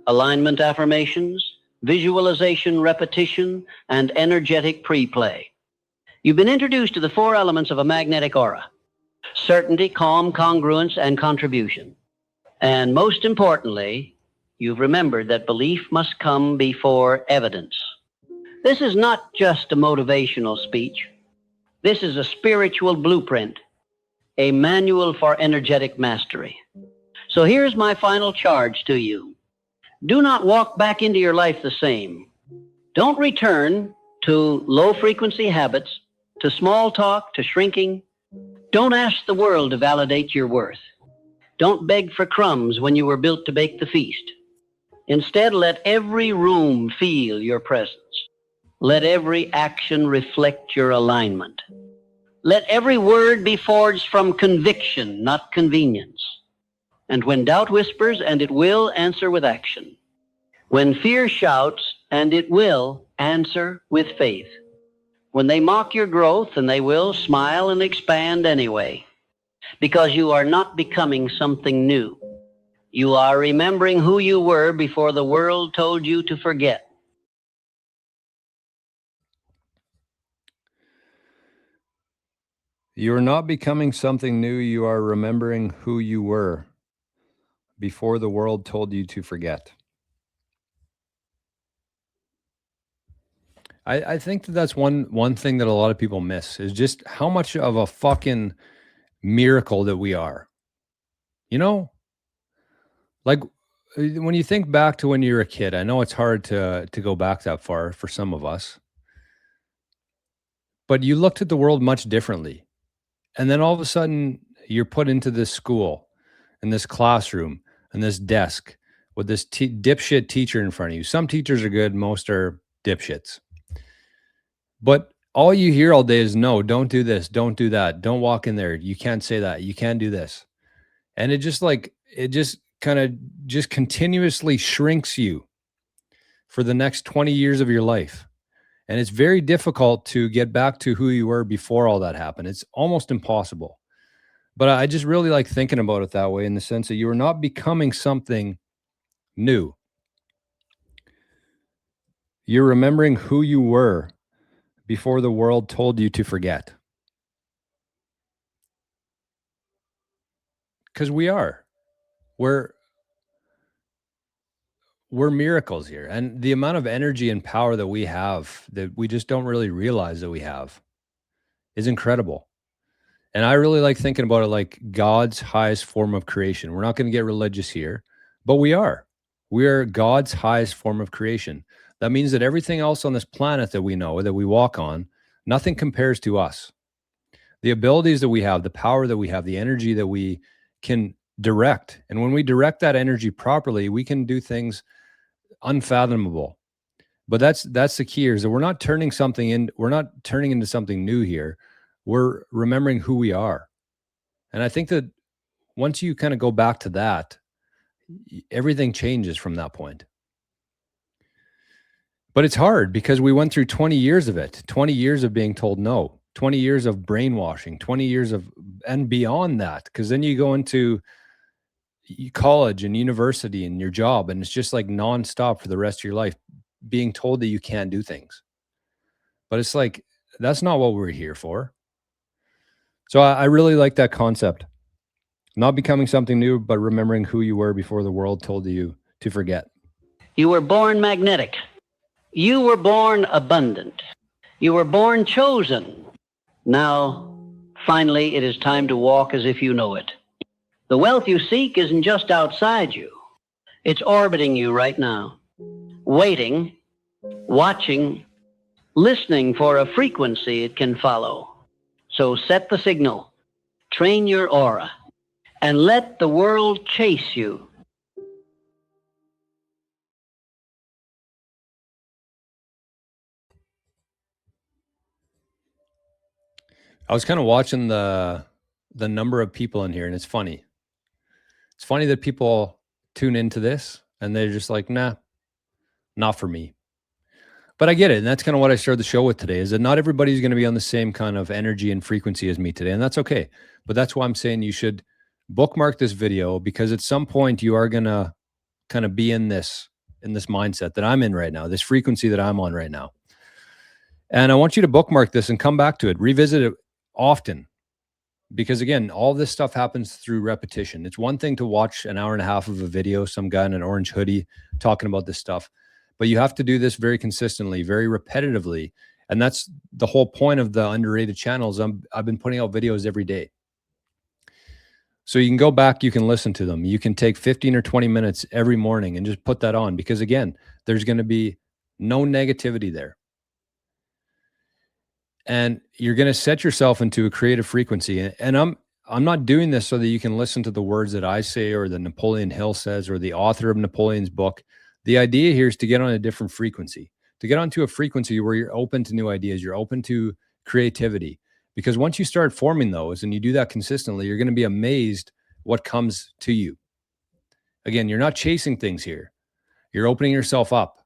alignment affirmations, visualization repetition, and energetic pre-play. You've been introduced to the 4 elements of a magnetic aura: certainty, calm, congruence, and contribution. And most importantly, you've remembered that belief must come before evidence. This is not just a motivational speech. This is a spiritual blueprint, a manual for energetic mastery. So here's my final charge to you. Do not walk back into your life the same. Don't return to low-frequency habits, to small talk, to shrinking. Don't ask the world to validate your worth. Don't beg for crumbs when you were built to bake the feast. Instead, let every room feel your presence. Let every action reflect your alignment. Let every word be forged from conviction, not convenience. And when doubt whispers, and it will, answer with action. When fear shouts, and it will, answer with faith. When they mock your growth, and they will, smile and expand anyway. Because you are not becoming something new. You are remembering who you were before the world told you to forget. You are not becoming something new. You are remembering who you were before the world told you to forget. I think that's one thing that a lot of people miss is just how much of a fucking miracle that we are. You know? Like when you think back to when you were a kid, I know it's hard to go back that far for some of us, but you looked at the world much differently. And then all of a sudden you're put into this school in this classroom, in this desk, with this dipshit teacher in front of you. Some teachers are good, most are dipshits. But all you hear all day is, no, don't do this, don't do that, don't walk in there, you can't say that, you can't do this. And it just kind of just continuously shrinks you for the next 20 years of your life. And it's very difficult to get back to who you were before all that happened. It's almost impossible. But I just really like thinking about it that way, in the sense that you are not becoming something new. You're remembering who you were before the world told you to forget. Because we are. We're miracles here. And the amount of energy and power that we have that we just don't really realize that we have is incredible. And I really like thinking about it like God's highest form of creation. We're not going to get religious here, but we are. We are God's highest form of creation. That means that everything else on this planet that we know, that we walk on, nothing compares to us. The abilities that we have, the power that we have, the energy that we can direct. And when we direct that energy properly, we can do things unfathomable. But that's the key here, is that we're not turning into something new here. We're remembering who we are. And I think that once you kind of go back to that, everything changes from that point. But it's hard because we went through 20 years of it, 20 years of being told no, 20 years of brainwashing, 20 years of, and beyond that, because then you go into college and university and your job, and it's just like nonstop for the rest of your life, being told that you can't do things. But it's like, that's not what we're here for. So I really like that concept. Not becoming something new, but remembering who you were before the world told you to forget. You were born magnetic. You were born abundant. You were born chosen. Now, finally, it is time to walk as if you know it. The wealth you seek isn't just outside you. It's orbiting you right now, waiting, watching, listening for a frequency it can follow. So set the signal, train your aura, and let the world chase you. I was kind of watching the number of people in here, and it's funny. It's funny that people tune into this and they're just like, nah, not for me. But I get it. And that's kind of what I started the show with today, is that not everybody's going to be on the same kind of energy and frequency as me today. And that's okay. But that's why I'm saying you should bookmark this video, because at some point you are going to kind of be in this mindset that I'm in right now, this frequency that I'm on right now. And I want you to bookmark this and come back to it, revisit it often. Because again, all this stuff happens through repetition. It's one thing to watch an hour and a half of a video, some guy in an orange hoodie talking about this stuff, but you have to do this very consistently, very repetitively. And that's the whole point of the Underrated channels. I've been putting out videos every day. So you can go back, you can listen to them. You can take 15 or 20 minutes every morning and just put that on, because again, there's going to be no negativity there. And you're going to set yourself into a creative frequency. And I'm not doing this so that you can listen to the words that I say or that Napoleon Hill says or the author of Napoleon's book. The idea here is to get on a different frequency, to get onto a frequency where you're open to new ideas, you're open to creativity. Because once you start forming those and you do that consistently, you're going to be amazed what comes to you. Again, you're not chasing things here. You're opening yourself up.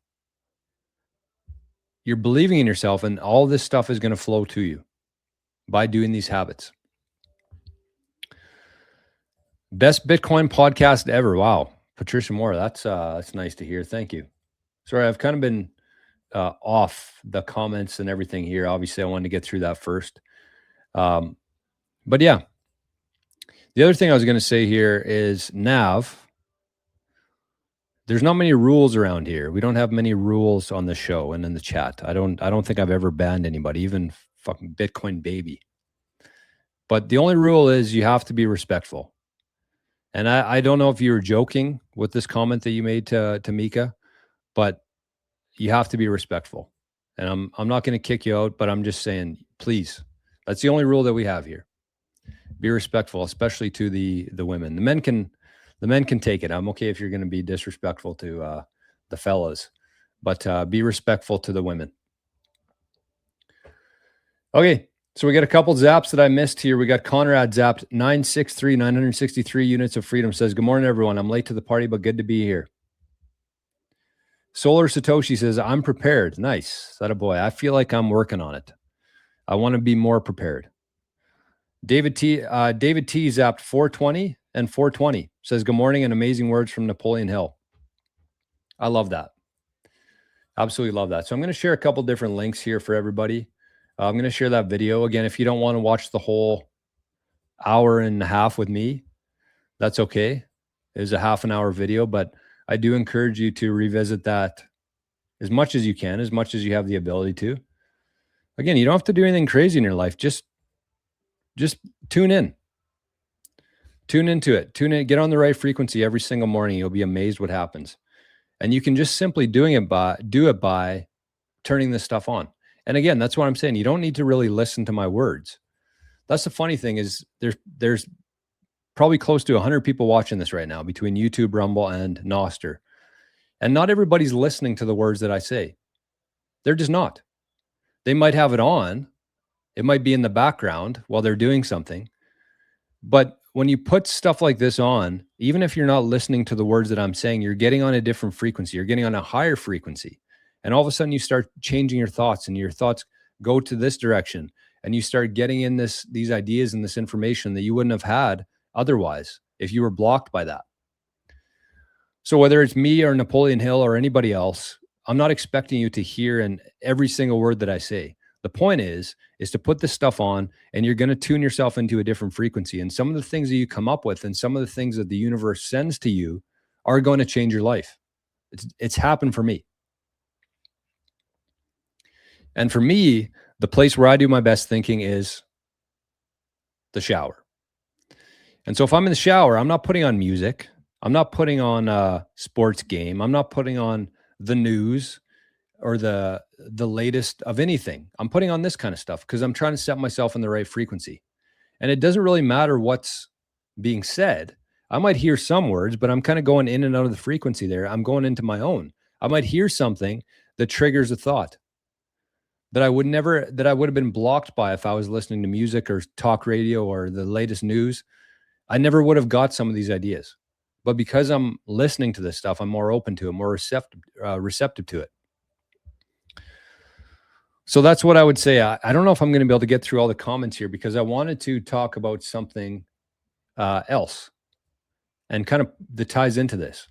You're believing in yourself, and all this stuff is going to flow to you by doing these habits. Best Bitcoin podcast ever. Wow. Patricia Moore. That's nice to hear. Thank you. Sorry, I've kind of been off the comments and everything here. Obviously, I wanted to get through that first. But yeah, the other thing I was going to say here is Nav. There's not many rules around here. We don't have many rules on the show and in the chat. I don't think I've ever banned anybody, even fucking Bitcoin baby. But the only rule is you have to be respectful. And I don't know if you were joking with this comment that you made to Mika, but you have to be respectful. And I'm not going to kick you out, but I'm just saying, please. That's the only rule that we have here. Be respectful, especially to the women. The men can The men can take it. I'm okay if you're going to be disrespectful to the fellas, but be respectful to the women. Okay, so we got a couple zaps that I missed here. We got Conrad zapped 963 units of freedom. Says, good morning, everyone. I'm late to the party, but good to be here. Solar Satoshi says, I'm prepared. Nice. That a boy. I feel like I'm working on it. I want to be more prepared. David T zapped 420 and 420. Says, good morning and amazing words from Napoleon Hill. I love that. Absolutely love that. So I'm going to share a couple different links here for everybody. I'm going to share that video. Again, if you don't want to watch the whole hour and a half with me, that's okay. It was a half an hour video, but I do encourage you to revisit that as much as you can, as much as you have the ability to. Again, you don't have to do anything crazy in your life. Just tune in. Tune into it. Tune in. Get on the right frequency every single morning. You'll be amazed what happens. And you can just simply do it by turning this stuff on. And again, that's what I'm saying. You don't need to really listen to my words. That's the funny thing is there's probably close to 100 people watching this right now between YouTube, Rumble, and Nostr. And not everybody's listening to the words that I say. They're just not. They might have it on. It might be in the background while they're doing something. But when you put stuff like this on, even if you're not listening to the words that I'm saying, you're getting on a different frequency. You're getting on a higher frequency. And all of a sudden you start changing your thoughts and your thoughts go to this direction. And you start getting in these ideas and this information that you wouldn't have had otherwise if you were blocked by that. So whether it's me or Napoleon Hill or anybody else, I'm not expecting you to hear in every single word that I say. The point is to put this stuff on and you're going to tune yourself into a different frequency. And some of the things that you come up with and some of the things that the universe sends to you are going to change your life. It's happened for me. And for me, the place where I do my best thinking is the shower. And so if I'm in the shower, I'm not putting on music. I'm not putting on a sports game. I'm not putting on the news or the latest of anything. I'm putting on this kind of stuff because I'm trying to set myself in the right frequency. And it doesn't really matter what's being said. I might hear some words, but I'm kind of going in and out of the frequency there. I'm going into my own. I might hear something that triggers a thought that I would have been blocked by if I was listening to music or talk radio or the latest news. I never would have got some of these ideas. But because I'm listening to this stuff, I'm more open to it, more receptive to it. So that's what I would say. I don't know if I'm going to be able to get through all the comments here because I wanted to talk about something else and kind of that ties into this.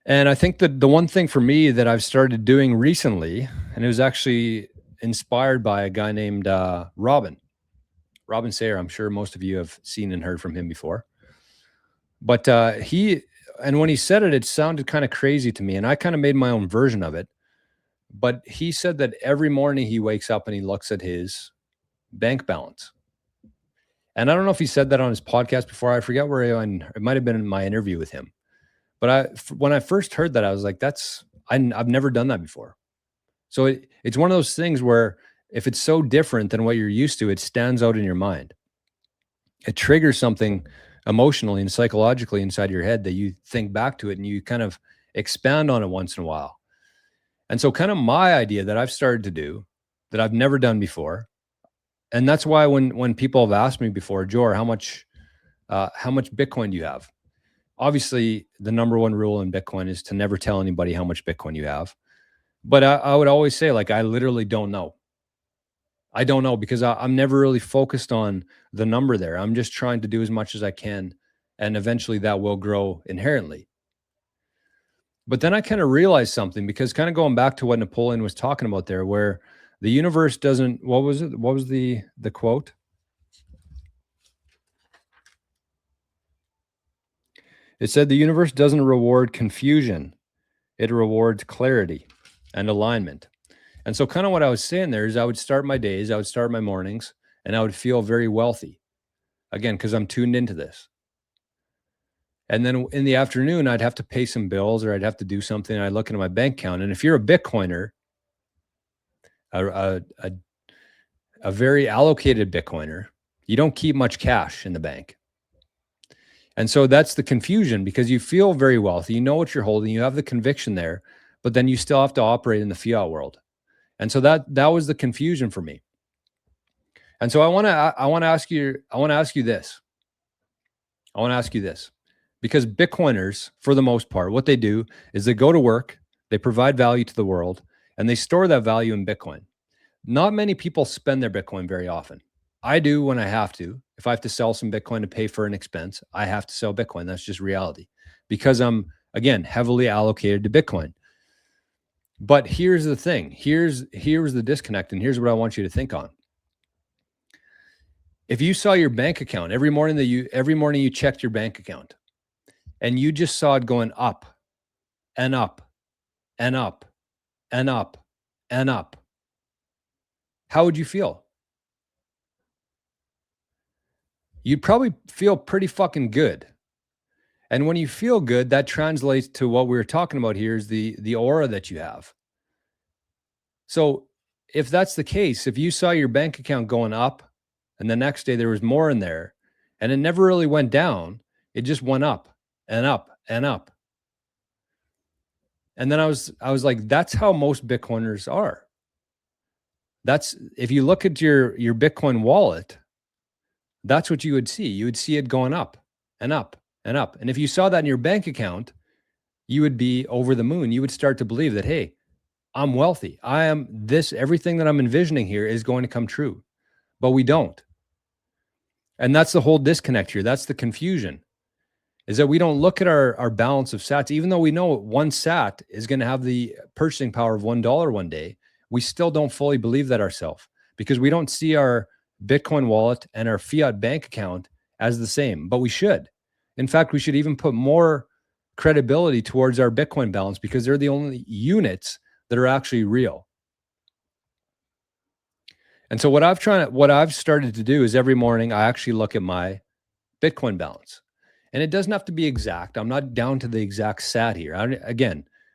And I think that the one thing for me that I've started doing recently, and it was actually inspired by a guy named Robin Sayer. I'm sure most of you have seen and heard from him before. But when he said it, it sounded kind of crazy to me. And I kind of made my own version of it. But he said that every morning he wakes up and he looks at his bank balance. And I don't know if he said that on his podcast before. I forget where it might have been in my interview with him. But when I first heard that, I was like, I've never done that before. So it's one of those things where if it's so different than what you're used to, it stands out in your mind. It triggers something emotionally and psychologically inside your head that you think back to it and you kind of expand on it once in a while. And so kind of my idea that I've started to do that I've never done before. And that's why when people have asked me before, Jor, how much Bitcoin do you have? Obviously, the number one rule in Bitcoin is to never tell anybody how much Bitcoin you have. But I would always say, like, I literally don't know. I don't know because I'm never really focused on the number there. I'm just trying to do as much as I can. And eventually that will grow inherently. But then I kind of realized something because kind of going back to what Napoleon was talking about there, where the universe doesn't, what was it? What was the quote? It said the universe doesn't reward confusion. It rewards clarity and alignment. And so kind of what I was saying there is I would start my days, I would start my mornings, and I would feel very wealthy. Again, because I'm tuned into this. And then in the afternoon, I'd have to pay some bills or I'd have to do something. I'd look into my bank account. And if you're a Bitcoiner, a very allocated Bitcoiner, you don't keep much cash in the bank. And so that's the confusion, because you feel very wealthy, you know what you're holding, you have the conviction there, but then you still have to operate in the fiat world. And so that was the confusion for me. And so I want to ask you this. Because Bitcoiners, for the most part, what they do is they go to work, they provide value to the world, and they store that value in Bitcoin. Not many people spend their Bitcoin very often. I do when I have to. If I have to sell some Bitcoin to pay for an expense, I have to sell Bitcoin. That's just reality, because I'm, again, heavily allocated to Bitcoin. But here's the thing. Here's the disconnect, and here's what I want you to think on. If you saw your bank account every morning you checked your bank account, and you just saw it going up and up and up and up and up, how would you feel? You'd probably feel pretty fucking good. And when you feel good, that translates to what we were talking about here, is the aura that you have. So if that's the case, if you saw your bank account going up and the next day there was more in there and it never really went down, it just went up and up and up. And then I was like, that's how most Bitcoiners are. That's, if you look at your Bitcoin wallet, that's what you would see. You would see it going up and up and up. And if you saw that in your bank account, you would be over the moon. You would start to believe that, hey, I'm wealthy. I am this, everything that I'm envisioning here is going to come true. But we don't. And that's the whole disconnect here. That's the confusion, is that we don't look at our balance of sats. Even though we know one sat is going to have the purchasing power of $1 one day, we still don't fully believe that ourselves, because we don't see our Bitcoin wallet and our fiat bank account as the same, but we should. In fact, we should even put more credibility towards our Bitcoin balance, because they're the only units that are actually real. And so what I've started to do is every morning I actually look at my Bitcoin balance, and it doesn't have to be exact. I'm not down to the exact sat here.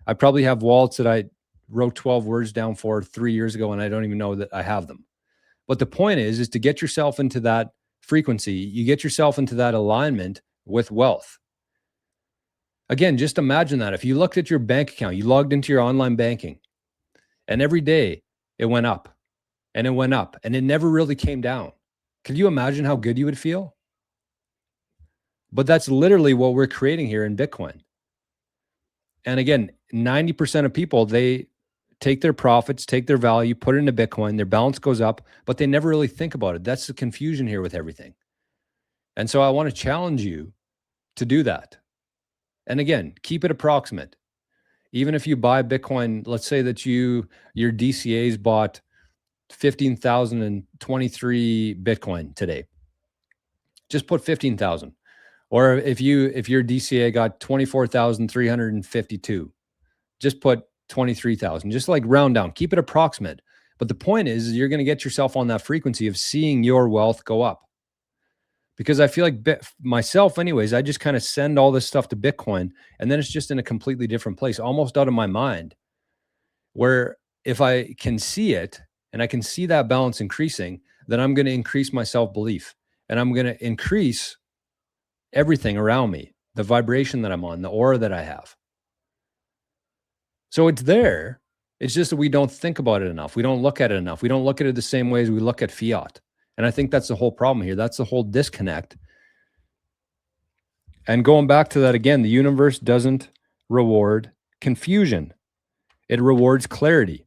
I probably have wallets that I wrote 12 words down for 3 years ago, and I don't even know that I have them. But the point is to get yourself into that frequency. You get yourself into that alignment with wealth. Again, just imagine that if you looked at your bank account, you logged into your online banking, and every day it went up and it went up and it never really came down. Could you imagine how good you would feel? But that's literally what we're creating here in Bitcoin. And again, 90% of people, they take their profits, take their value, put it into Bitcoin, their balance goes up, but they never really think about it. That's the confusion here with everything. And so I want to challenge you to do that. And again, keep it approximate. Even if you buy Bitcoin, let's say that your DCA's bought 15,023 Bitcoin today. Just put 15,000. Or if your DCA got 24,352, just put 23,000. Just like round down, keep it approximate. But the point is you're going to get yourself on that frequency of seeing your wealth go up. Because I feel like myself anyways, I just kind of send all this stuff to Bitcoin, and then it's just in a completely different place, almost out of my mind, where if I can see it and I can see that balance increasing, then I'm going to increase my self-belief, and I'm going to increase everything around me, the vibration that I'm on, the aura that I have. So it's there. It's just that we don't think about it enough. We don't look at it enough. We don't look at it the same way as we look at fiat. And I think that's the whole problem here. That's the whole disconnect. And going back to that again, the universe doesn't reward confusion. It rewards clarity.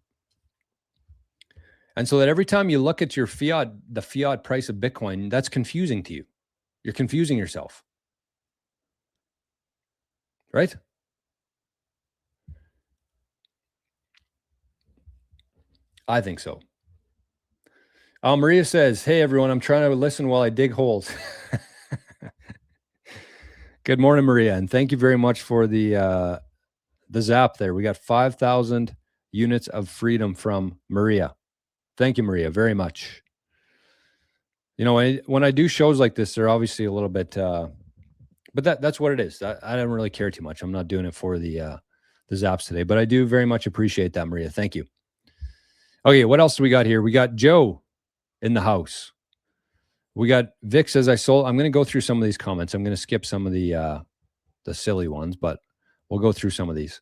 And so that every time you look at your fiat, the fiat price of Bitcoin, that's confusing to you. You're confusing yourself. Right? I think so. Maria says, hey, everyone, I'm trying to listen while I dig holes. Good morning, Maria. And thank you very much for the zap there. We got 5,000 units of freedom from Maria. Thank you, Maria, very much. You know, when I do shows like this, they're obviously a little bit, but that's what it is. I don't really care too much. I'm not doing it for the zaps today, but I do very much appreciate that, Maria. Thank you. Okay, what else do we got here? We got Joe in the house. We got Vic says I sold. I'm going to go through some of these comments. I'm going to skip some of the silly ones, but we'll go through some of these.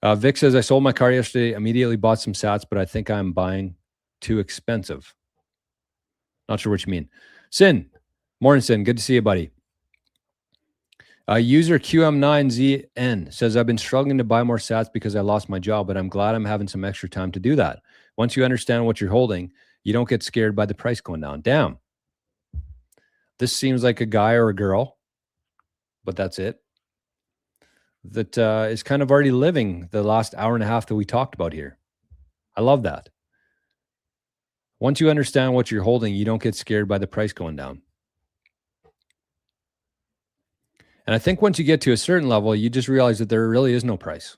Vic says I sold my car yesterday. Immediately bought some sats, but I think I'm buying too expensive. Not sure what you mean. Sin, morning, Sin. Good to see you, buddy. User QM9ZN says I've been struggling to buy more sats because I lost my job, but I'm glad I'm having some extra time to do that. Once you understand what you're holding, you don't get scared by the price going down. Damn. This seems like a guy or a girl, but that's it. That is kind of already living the last hour and a half that we talked about here. I love that. Once you understand what you're holding, you don't get scared by the price going down. And I think once you get to a certain level, you just realize that there really is no price.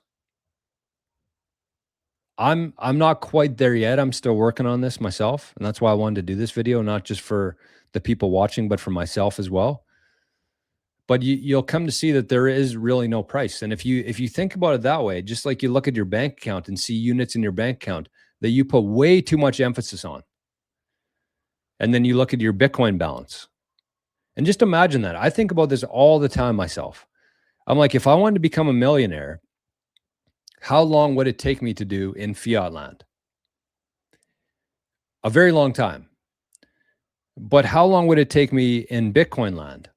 I'm not quite there yet. I'm still working on this myself. And that's why I wanted to do this video, not just for the people watching, but for myself as well. But you'll come to see that there is really no price. And if you think about it that way, just like you look at your bank account and see units in your bank account that you put way too much emphasis on. And then you look at your Bitcoin balance. And just imagine that. I think about this all the time myself. I'm like, if I wanted to become a millionaire, how long would it take me to do in fiat land? A very long time. But how long would it take me in Bitcoin land?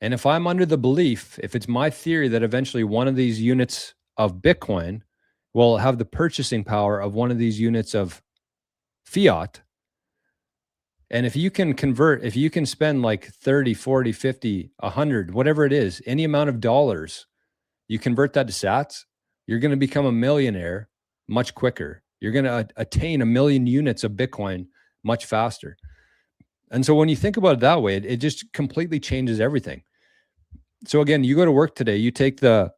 And if I'm under the belief, if it's my theory that eventually one of these units of Bitcoin will have the purchasing power of one of these units of fiat, and if you can convert, if you can spend like 30, 40, 50, 100, whatever it is, any amount of dollars, you convert that to sats, you're going to become a millionaire much quicker. You're going to attain 1 million units of Bitcoin much faster. And so when you think about it that way, it just completely changes everything. So again, you go to work today, you take the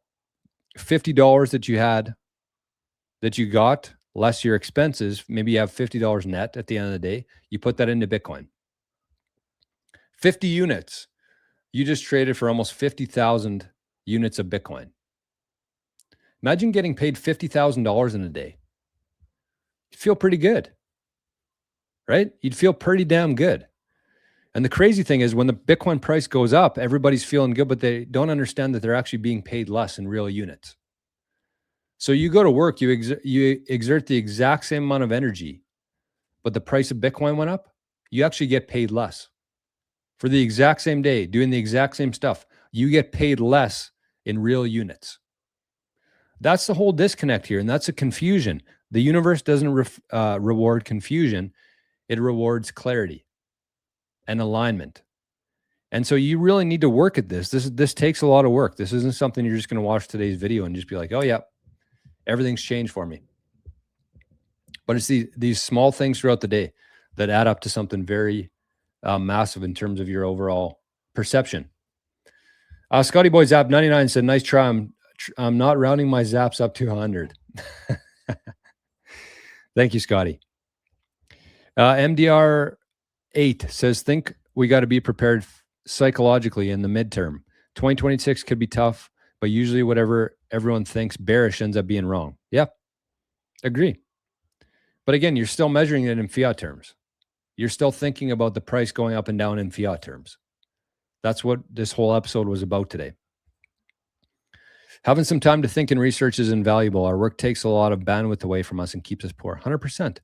$50 that you had, that you got, less your expenses, maybe you have $50 net at the end of the day, you put that into Bitcoin. 50 units, you just traded for almost 50,000 units of Bitcoin. Imagine getting paid $50,000 in a day. You'd feel pretty good, right? You'd feel pretty damn good. And the crazy thing is when the Bitcoin price goes up, everybody's feeling good, but they don't understand that they're actually being paid less in real units. So you go to work, you exert the exact same amount of energy, but the price of Bitcoin went up, you actually get paid less. For the exact same day, doing the exact same stuff, you get paid less in real units. That's the whole disconnect here, and that's a confusion. The universe doesn't reward confusion. It rewards clarity and alignment. And so you really need to work at this. This takes a lot of work. This isn't something you're just going to watch today's video and just be like, oh, yeah, everything's changed for me. But it's these small things throughout the day that add up to something very massive in terms of your overall perception. Scotty Boy Zap 99 said, nice try. I'm not rounding my zaps up to 100. Thank you, Scotty. MDR 8 says, think we got to be prepared psychologically in the midterm. 2026 could be tough, but usually whatever everyone thinks bearish ends up being wrong. Yeah, agree. But again, you're still measuring it in fiat terms. You're still thinking about the price going up and down in fiat terms. That's what this whole episode was about today. Having some time to think and research is invaluable. Our work takes a lot of bandwidth away from us and keeps us poor. 100%.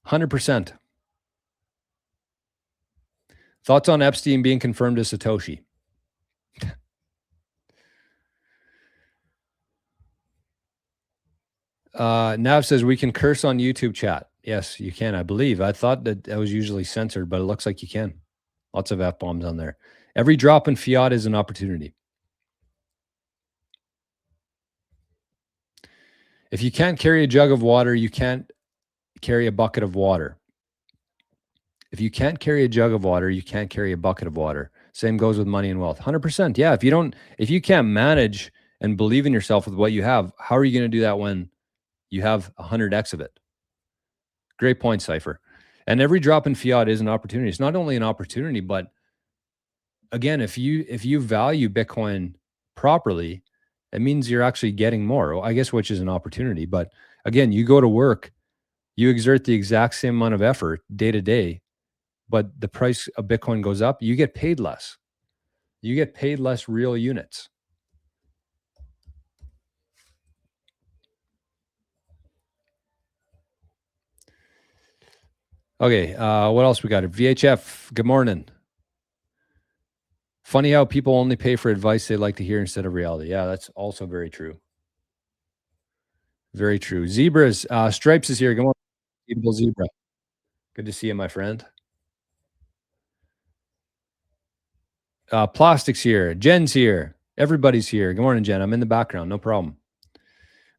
100%. Thoughts on Epstein being confirmed as Satoshi? Nav says we can curse on YouTube chat. Yes, you can, I believe. I thought that was usually censored, but it looks like you can. Lots of F-bombs on there. Every drop in fiat is an opportunity. If you can't carry a jug of water, you can't carry a bucket of water. If you can't carry a jug of water, you can't carry a bucket of water. Same goes with money and wealth. 100%. Yeah, if you can't manage and believe in yourself with what you have, how are you going to do that when you have 100x of it? Great point, Cypher. And every drop in fiat is an opportunity. It's not only an opportunity, but again, if you value Bitcoin properly, it means you're actually getting more, I guess, which is an opportunity. But again, you go to work, you exert the exact same amount of effort day to day, but the price of Bitcoin goes up, you get paid less. You get paid less real units. Okay, what else we got? VHF, good morning. Funny how people only pay for advice they like to hear instead of reality. Yeah, that's also very true. Very true. Zebras, Stripes is here. Good morning, beautiful zebra. Good to see you, my friend. Plastics here. Jen's here. Everybody's here. Good morning, Jen. I'm in the background. No problem.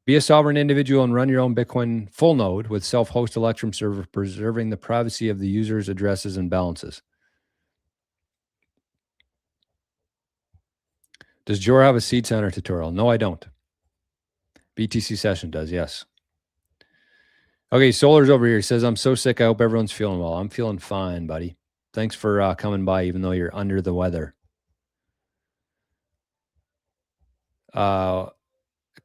Be a sovereign individual and run your own Bitcoin full node with self-host Electrum server, preserving the privacy of the user's addresses and balances. Does Jor have a Seed Center tutorial? No, I don't. BTC Session does, yes. Okay, Solar's over here. He says, I'm so sick. I hope everyone's feeling well. I'm feeling fine, buddy. Thanks for coming by, even though you're under the weather.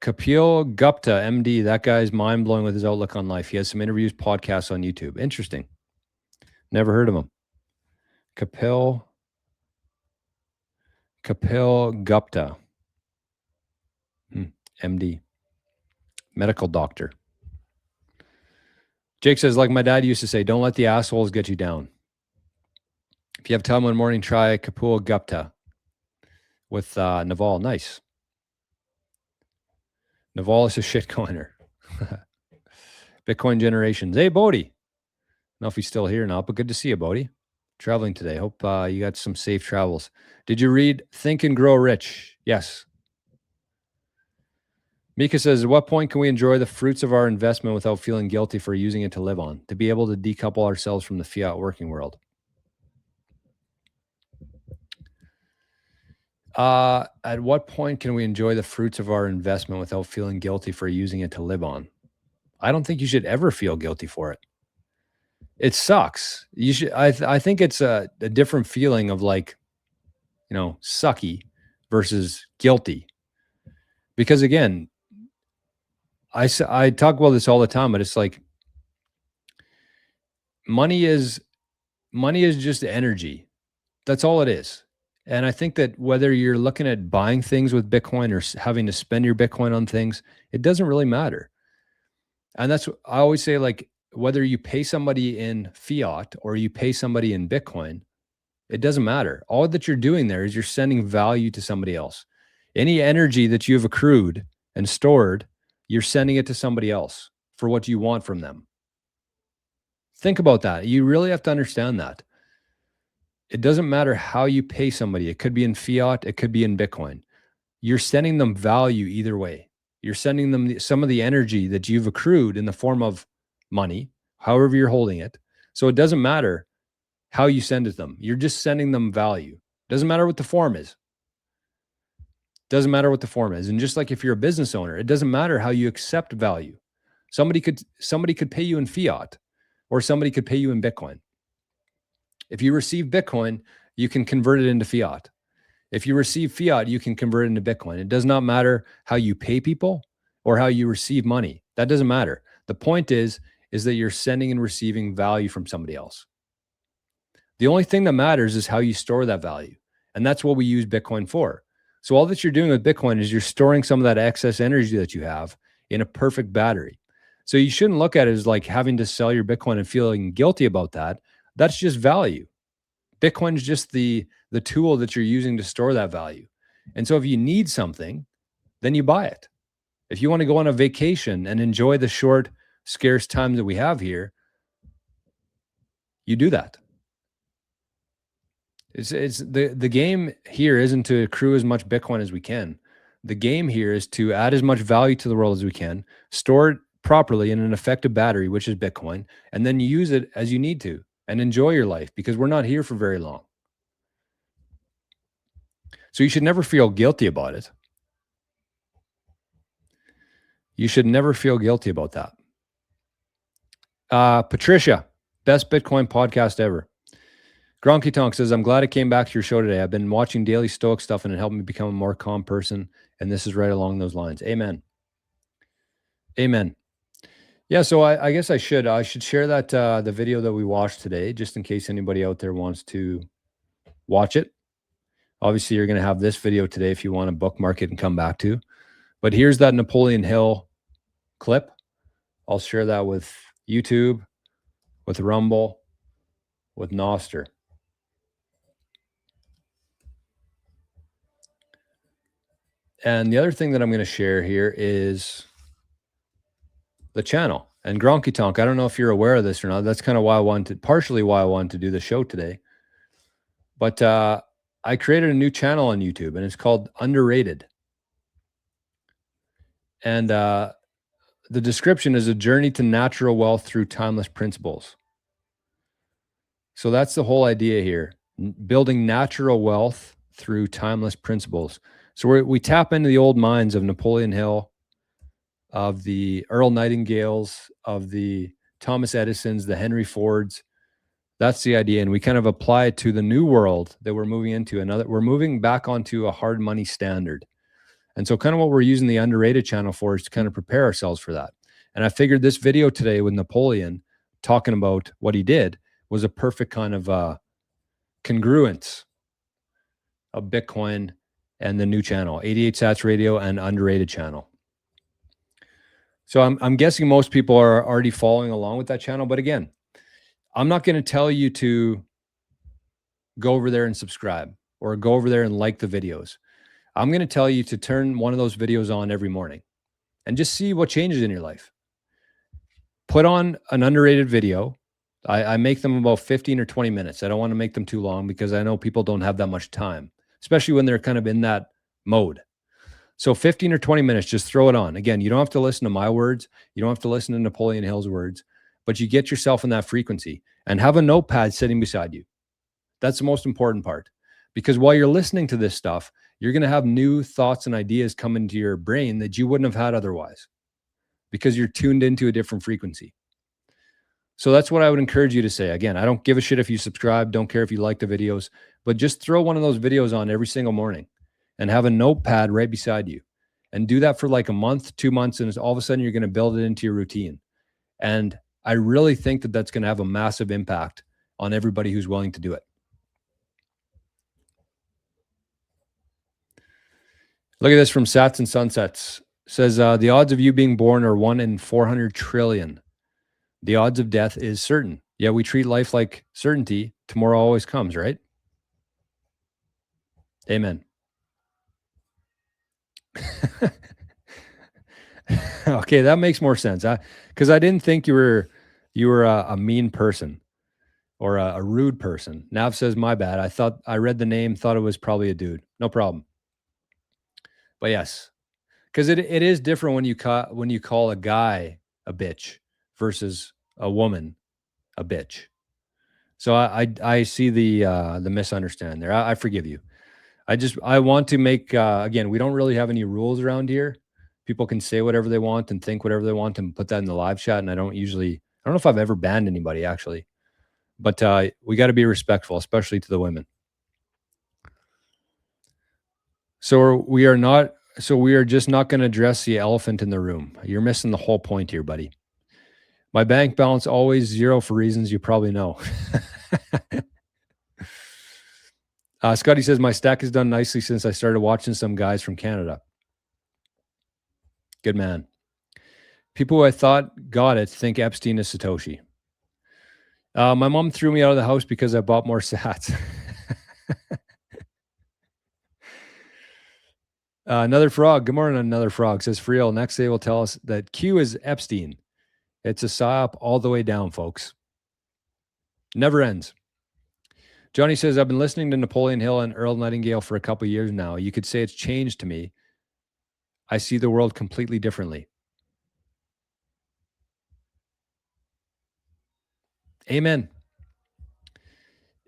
Kapil Gupta, MD. That guy's mind-blowing with his outlook on life. He has some interviews, podcasts on YouTube. Interesting. Never heard of him. Kapil Gupta. MD. Medical doctor. Jake says, like my dad used to say, don't let the assholes get you down. If you have time one morning, try Kapil Gupta with Naval. Nice. Naval is a shitcoiner. Bitcoin Generations. Hey, Bodhi. I don't know if he's still here or not, but good to see you, Bodhi. Traveling today. Hope you got some safe travels. Did you read Think and Grow Rich? Yes. Mika says, at what point can we enjoy the fruits of our investment without feeling guilty for using it to live on, to be able to decouple ourselves from the fiat working world? At what point can we enjoy the fruits of our investment without feeling guilty for using it to live on? I don't think you should ever feel guilty for it. It sucks. You should. I think it's a different feeling of like, sucky versus guilty. Because again, I talk about this all the time, but it's like money is just energy. That's all it is. And I think that whether you're looking at buying things with Bitcoin or having to spend your Bitcoin on things, it doesn't really matter. And that's what I always say, like, whether you pay somebody in fiat or you pay somebody in Bitcoin, it doesn't matter. All that you're doing there is you're sending value to somebody else. Any energy that you've accrued and stored, you're sending it to somebody else for what you want from them. Think about that. You really have to understand that. It doesn't matter how you pay somebody. It could be in fiat. It could be in Bitcoin. You're sending them value either way. You're sending them some of the energy that you've accrued in the form of money, however you're holding it. So it doesn't matter how you send it to them. You're just sending them value. Doesn't matter what the form is. Doesn't matter what the form is. And just like if you're a business owner, it doesn't matter how you accept value. Somebody could pay you in fiat, or somebody could pay you in Bitcoin. If you receive Bitcoin, you can convert it into fiat. If you receive fiat, you can convert it into Bitcoin. It does not matter how you pay people or how you receive money. That doesn't matter. The point is that you're sending and receiving value from somebody else. The only thing that matters is how you store that value. And that's what we use Bitcoin for. So all that you're doing with Bitcoin is you're storing some of that excess energy that you have in a perfect battery. So you shouldn't look at it as like having to sell your Bitcoin and feeling guilty about that. That's just value. Bitcoin is just the tool that you're using to store that value. And so if you need something, then you buy it. If you want to go on a vacation and enjoy the short, scarce time that we have here, you do that. It's the game here isn't to accrue as much Bitcoin as we can. The game here is to add as much value to the world as we can, store it properly in an effective battery, which is Bitcoin, and then use it as you need to and enjoy your life, because we're not here for very long. So you should never feel guilty about it. You should never feel guilty about that. Patricia, best Bitcoin podcast ever. Gronky Tonk says, I'm glad I came back to your show today. I've been watching daily Stoic stuff and it helped me become a more calm person. And this is right along those lines. Amen. Amen. Yeah, so I guess I should share that the video that we watched today, just in case anybody out there wants to watch it. Obviously, you're going to have this video today if you want to bookmark it and come back to. But here's that Napoleon Hill clip. I'll share that with YouTube, with Rumble, with Nostr. And the other thing that I'm going to share here is the channel. And Gronky Tonk, I don't know if you're aware of this or not. That's kind of why I wanted, partially why I wanted to do the show today. But I created a new channel on YouTube, and it's called Underrated. And the description is a journey to natural wealth through timeless principles. So that's the whole idea here, building natural wealth through timeless principles. So we tap into the old minds of Napoleon Hill, of the Earl Nightingales, of the Thomas Edisons, the Henry Fords. That's the idea. And we kind of apply it to the new world that we're moving into. We're moving back onto a hard money standard. And so kind of what we're using the Underrated channel for is to kind of prepare ourselves for that. And I figured this video today with Napoleon talking about what he did was a perfect kind of congruence of Bitcoin and the new channel, 88 Sats Radio and Underrated channel. So I'm guessing most people are already following along with that channel. But again, I'm not going to tell you to go over there and subscribe or go over there and like the videos. I'm going to tell you to turn one of those videos on every morning and just see what changes in your life. Put on an Underrated video. I make them about 15 or 20 minutes. I don't want to make them too long because I know people don't have that much time, especially when they're kind of in that mode. So 15 or 20 minutes, just throw it on. Again, you don't have to listen to my words. You don't have to listen to Napoleon Hill's words, but you get yourself in that frequency and have a notepad sitting beside you. That's the most important part, because while you're listening to this stuff, you're going to have new thoughts and ideas come into your brain that you wouldn't have had otherwise, because you're tuned into a different frequency. So that's what I would encourage you to say. Again, I don't give a shit if you subscribe, don't care if you like the videos, but just throw one of those videos on every single morning and have a notepad right beside you, and do that for like a month, 2 months. And all of a sudden you're going to build it into your routine. And I really think that that's going to have a massive impact on everybody who's willing to do it. Look at this from Sats and Sunsets. It says, the odds of you being born are 1 in 400 trillion. The odds of death is certain. Yeah, we treat life like certainty. Tomorrow always comes, right? Amen. Okay, that makes more sense. Because I didn't think you were a mean person or a rude person. Nav says, my bad. I read the name, thought it was probably a dude. No problem. But yes, because it is different when you call a guy a bitch versus a woman a bitch. So I see the misunderstanding there. I forgive you. I want to make, again, we don't really have any rules around here. People can say whatever they want and think whatever they want and put that in the live chat. And I don't know if I've ever banned anybody actually, but we got to be respectful, especially to the women. So we are just not going to address the elephant in the room. You're missing the whole point here, buddy. My bank balance always zero for reasons you probably know. Scotty says, my stack has done nicely since I started watching some guys from Canada. Good man. People who I thought got it think Epstein is Satoshi. My mom threw me out of the house because I bought more sats. Another frog. Good morning, Another Frog. Says, Friel, next day will tell us that Q is Epstein. It's a psyop all the way down, folks. Never ends. Johnny says, I've been listening to Napoleon Hill and Earl Nightingale for a couple of years now. You could say it's changed to me. I see the world completely differently. Amen.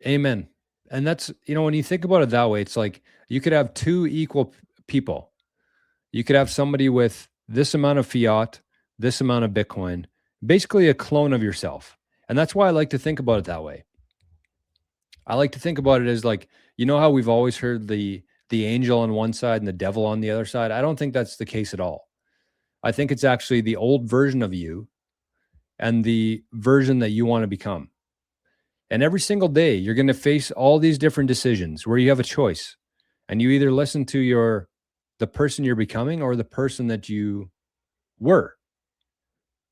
Amen. And that's, when you think about it that way, it's like you could have two equal people. You could have somebody with this amount of fiat, this amount of Bitcoin, basically a clone of yourself. And that's why I like to think about it that way. I like to think about it as like, how we've always heard the angel on one side and the devil on the other side. I don't think that's the case at all. I think it's actually the old version of you and the version that you want to become. And every single day, you're going to face all these different decisions where you have a choice. And you either listen to the person you're becoming or the person that you were.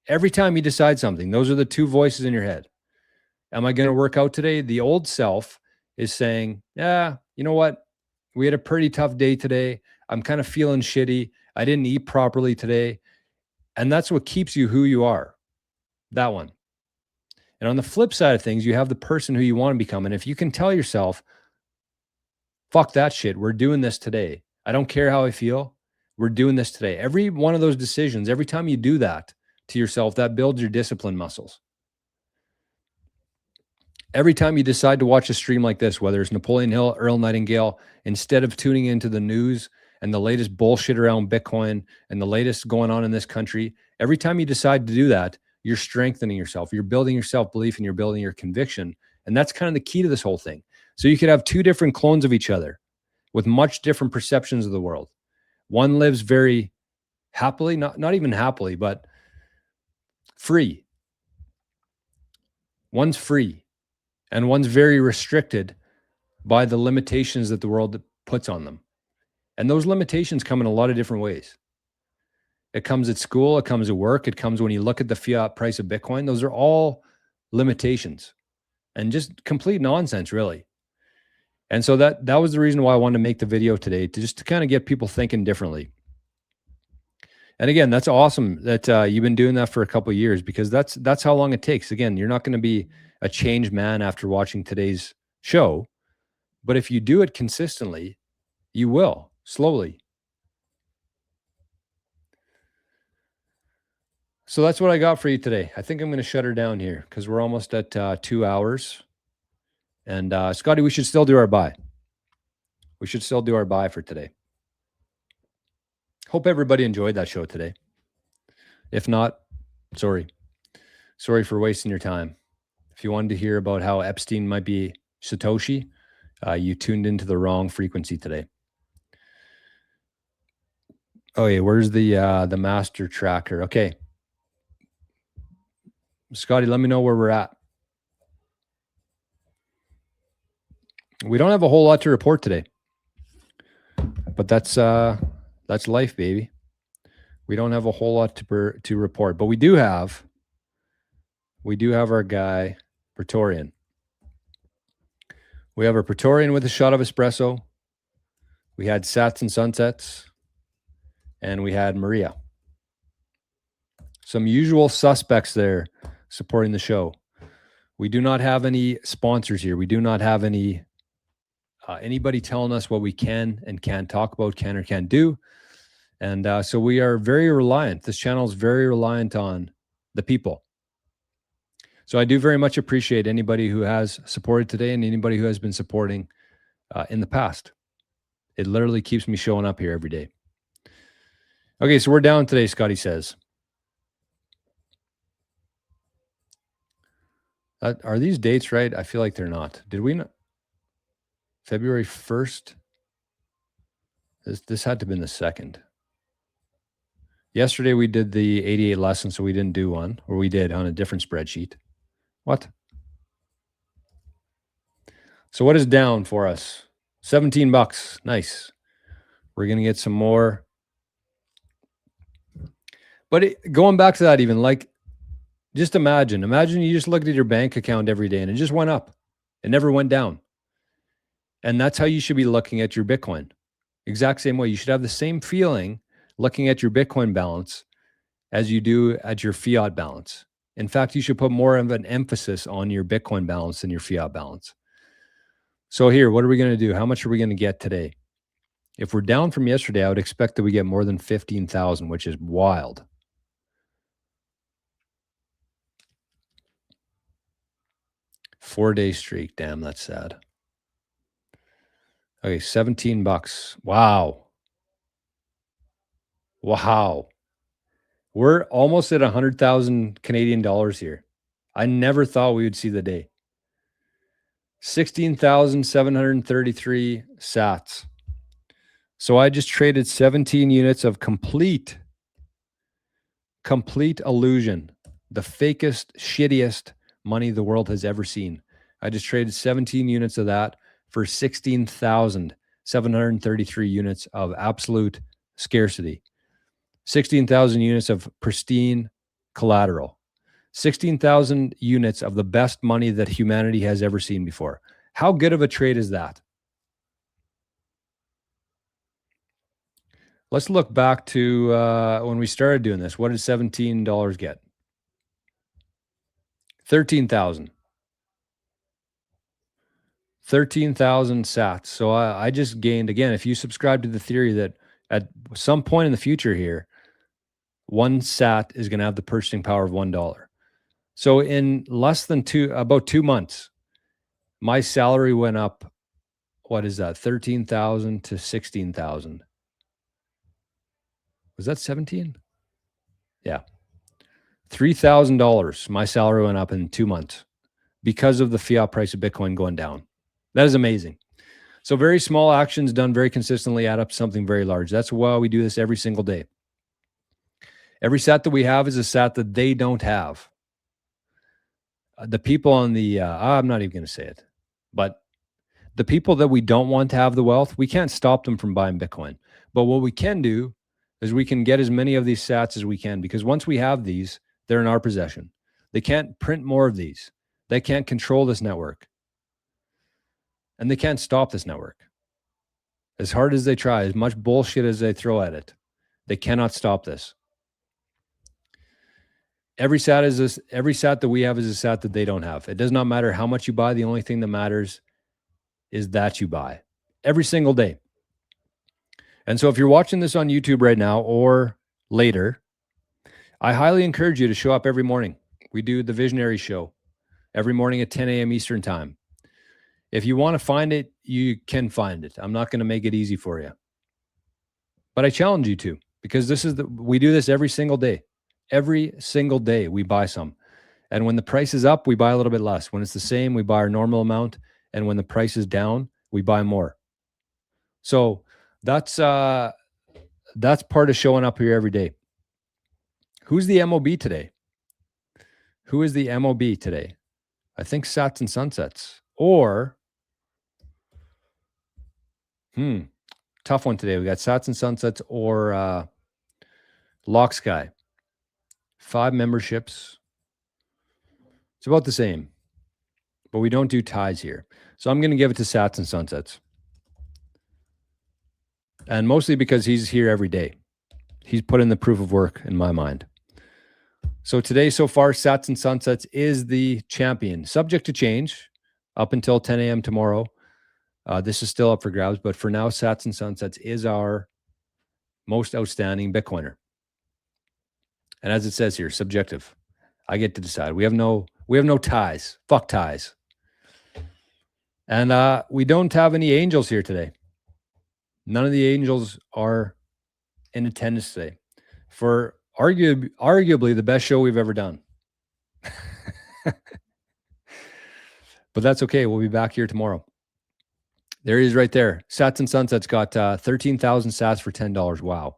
Every time you decide something, those are the two voices in your head. Am I going to work out today? The old self is saying, yeah, you know what? We had a pretty tough day today. I'm kind of feeling shitty. I didn't eat properly today. And that's what keeps you who you are. That one. And on the flip side of things, you have the person who you want to become. And if you can tell yourself, fuck that shit, we're doing this today. I don't care how I feel. We're doing this today. Every one of those decisions, every time you do that to yourself, that builds your discipline muscles. Every time you decide to watch a stream like this, whether it's Napoleon Hill, Earl Nightingale, instead of tuning into the news and the latest bullshit around Bitcoin and the latest going on in this country, every time you decide to do that, you're strengthening yourself. You're building your self-belief and you're building your conviction. And that's kind of the key to this whole thing. So you could have two different clones of each other with much different perceptions of the world. One lives very happily, not even happily, but free. One's free. And one's very restricted by the limitations that the world puts on them. And those limitations come in a lot of different ways. It comes at school, it comes at work, it comes when you look at the fiat price of Bitcoin. Those are all limitations and just complete nonsense, really. And so that was the reason why I wanted to make the video today, to kind of get people thinking differently. And again, that's awesome that you've been doing that for a couple of years, because that's how long it takes. Again, you're not going to be a changed man after watching today's show, but if you do it consistently, you will, slowly. So that's what I got for you today. I think I'm going to shut her down here because we're almost at 2 hours. And Scotty, we should still do our buy. We should still do our buy for today. Hope everybody enjoyed that show today. If not, sorry. Sorry for wasting your time. If you wanted to hear about how Epstein might be Satoshi, you tuned into the wrong frequency today. Oh yeah, where's the master tracker? Okay. Scotty, let me know where we're at. We don't have a whole lot to report today. But that's life, baby. We don't have a whole lot to report, but we do have our guy Praetorian. We have a Praetorian with a shot of espresso. We had Sats and Sunsets, and we had Maria. Some usual suspects there supporting the show. We do not have any sponsors here. We do not have any anybody telling us what we can and can't talk about, can or can't do. And so we are very reliant. This channel is very reliant on the people. So I do very much appreciate anybody who has supported today and anybody who has been supporting in the past. It literally keeps me showing up here every day. Okay, so we're down today, Scotty says. Are these dates right? I feel like they're not. Did we not? February 1st? This had to have been the 2nd. Yesterday we did the 88 lessons, so we didn't do one, or we did on a different spreadsheet. What? So what is down for us? $17. Nice. We're going to get some more. But going back to that, even like, just imagine you just looked at your bank account every day and it just went up. It never went down. And that's how you should be looking at your Bitcoin. Exact same way. You should have the same feeling looking at your Bitcoin balance as you do at your fiat balance. In fact, you should put more of an emphasis on your Bitcoin balance than your fiat balance. So here, what are we going to do? How much are we going to get today? If we're down from yesterday, I would expect that we get more than 15,000, which is wild. Four-day streak. Damn, that's sad. Okay, $17. Wow. Wow. We're almost at 100,000 Canadian dollars here. I never thought we would see the day. 16,733 sats. So I just traded 17 units of complete illusion The fakest, shittiest money the world has ever seen. I just traded 17 units of that for 16,733 units of absolute scarcity. 16,000 units of pristine collateral. 16,000 units of the best money that humanity has ever seen before. How good of a trade is that? Let's look back to when we started doing this. What did $17 get? 13,000. 13,000 sats. So I just gained, again, if you subscribe to the theory that at some point in the future here, one sat is going to have the purchasing power of $1. So in less than about 2 months, my salary went up, what is that? 13,000 to 16,000. Was that 17? Yeah. $3,000. My salary went up in 2 months because of the fiat price of Bitcoin going down. That is amazing. So very small actions done very consistently add up to something very large. That's why we do this every single day. Every sat that we have is a sat that they don't have. The people on the, I'm not even going to say it, but the people that we don't want to have the wealth, we can't stop them from buying Bitcoin. But what we can do is we can get as many of these sats as we can, because once we have these, they're in our possession. They can't print more of these. They can't control this network. And they can't stop this network. As hard as they try, as much bullshit as they throw at it, they cannot stop this. Every sat that we have is a sat that they don't have. It does not matter how much you buy. The only thing that matters is that you buy every single day. And so if you're watching this on YouTube right now or later, I highly encourage you to show up every morning. We do the Visionary Show every morning at 10 a.m. Eastern Time. If you want to find it, you can find it. I'm not going to make it easy for you. But I challenge you to, because we do this every single day. Every single day we buy some. And when the price is up, we buy a little bit less. When it's the same, we buy our normal amount. And when the price is down, we buy more. So that's part of showing up here every day. Who's the MOB today? Who is the MOB today? I think Sats and Sunsets. Or, tough one today. We got Sats and Sunsets or Lock Sky. 5 memberships. It's about the same, but we don't do ties here. So I'm going to give it to Sats and Sunsets. And mostly because he's here every day. He's put in the proof of work in my mind. So today, so far, Sats and Sunsets is the champion. Subject to change up until 10 a.m. tomorrow. This is still up for grabs, but for now, Sats and Sunsets is our most outstanding Bitcoiner. And as it says here, subjective. I get to decide. We have no ties. Fuck ties. And we don't have any angels here today. None of the angels are in attendance today for arguably the best show we've ever done. But that's okay. We'll be back here tomorrow. There he is right there. Sats and Sunsets got 13,000 sats for $10. Wow.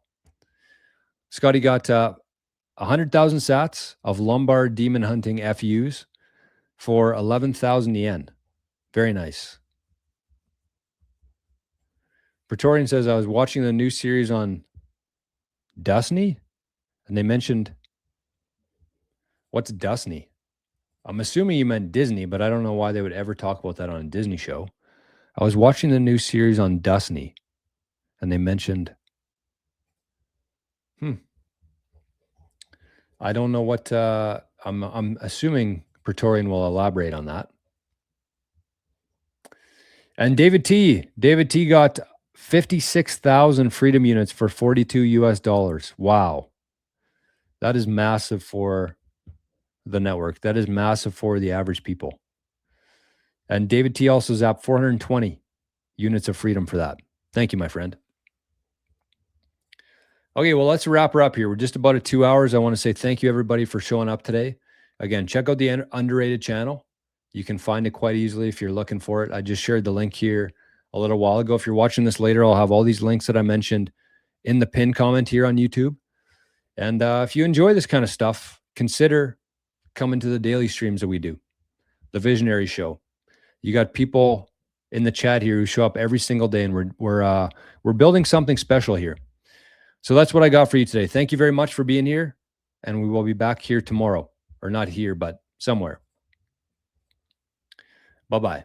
Scotty got 100,000 sats of Lombard Demon Hunting FUs for 11,000 yen. Very nice. Praetorian says, I was watching the new series on Dusney, and they mentioned, what's Dusney? I'm assuming you meant Disney, but I don't know why they would ever talk about that on a Disney show. I was watching the new series on Dusney, and they mentioned, I don't know what, I'm assuming Praetorian will elaborate on that. And David T got 56,000 Freedom units for $42. Wow. That is massive for the network. That is massive for the average people. And David T also zapped 420 units of Freedom for that. Thank you, my friend. Okay, well, let's wrap her up here. We're just about at 2 hours. I want to say thank you, everybody, for showing up today. Again, check out the Underrated channel. You can find it quite easily if you're looking for it. I just shared the link here a little while ago. If you're watching this later, I'll have all these links that I mentioned in the pinned comment here on YouTube. And if you enjoy this kind of stuff, consider come into the daily streams that we do, the Visionary Show. You got people in the chat here who show up every single day, and we're building something special here. So that's what I got for you today. Thank you very much for being here, and we will be back here tomorrow, or not here, but somewhere. Bye-bye.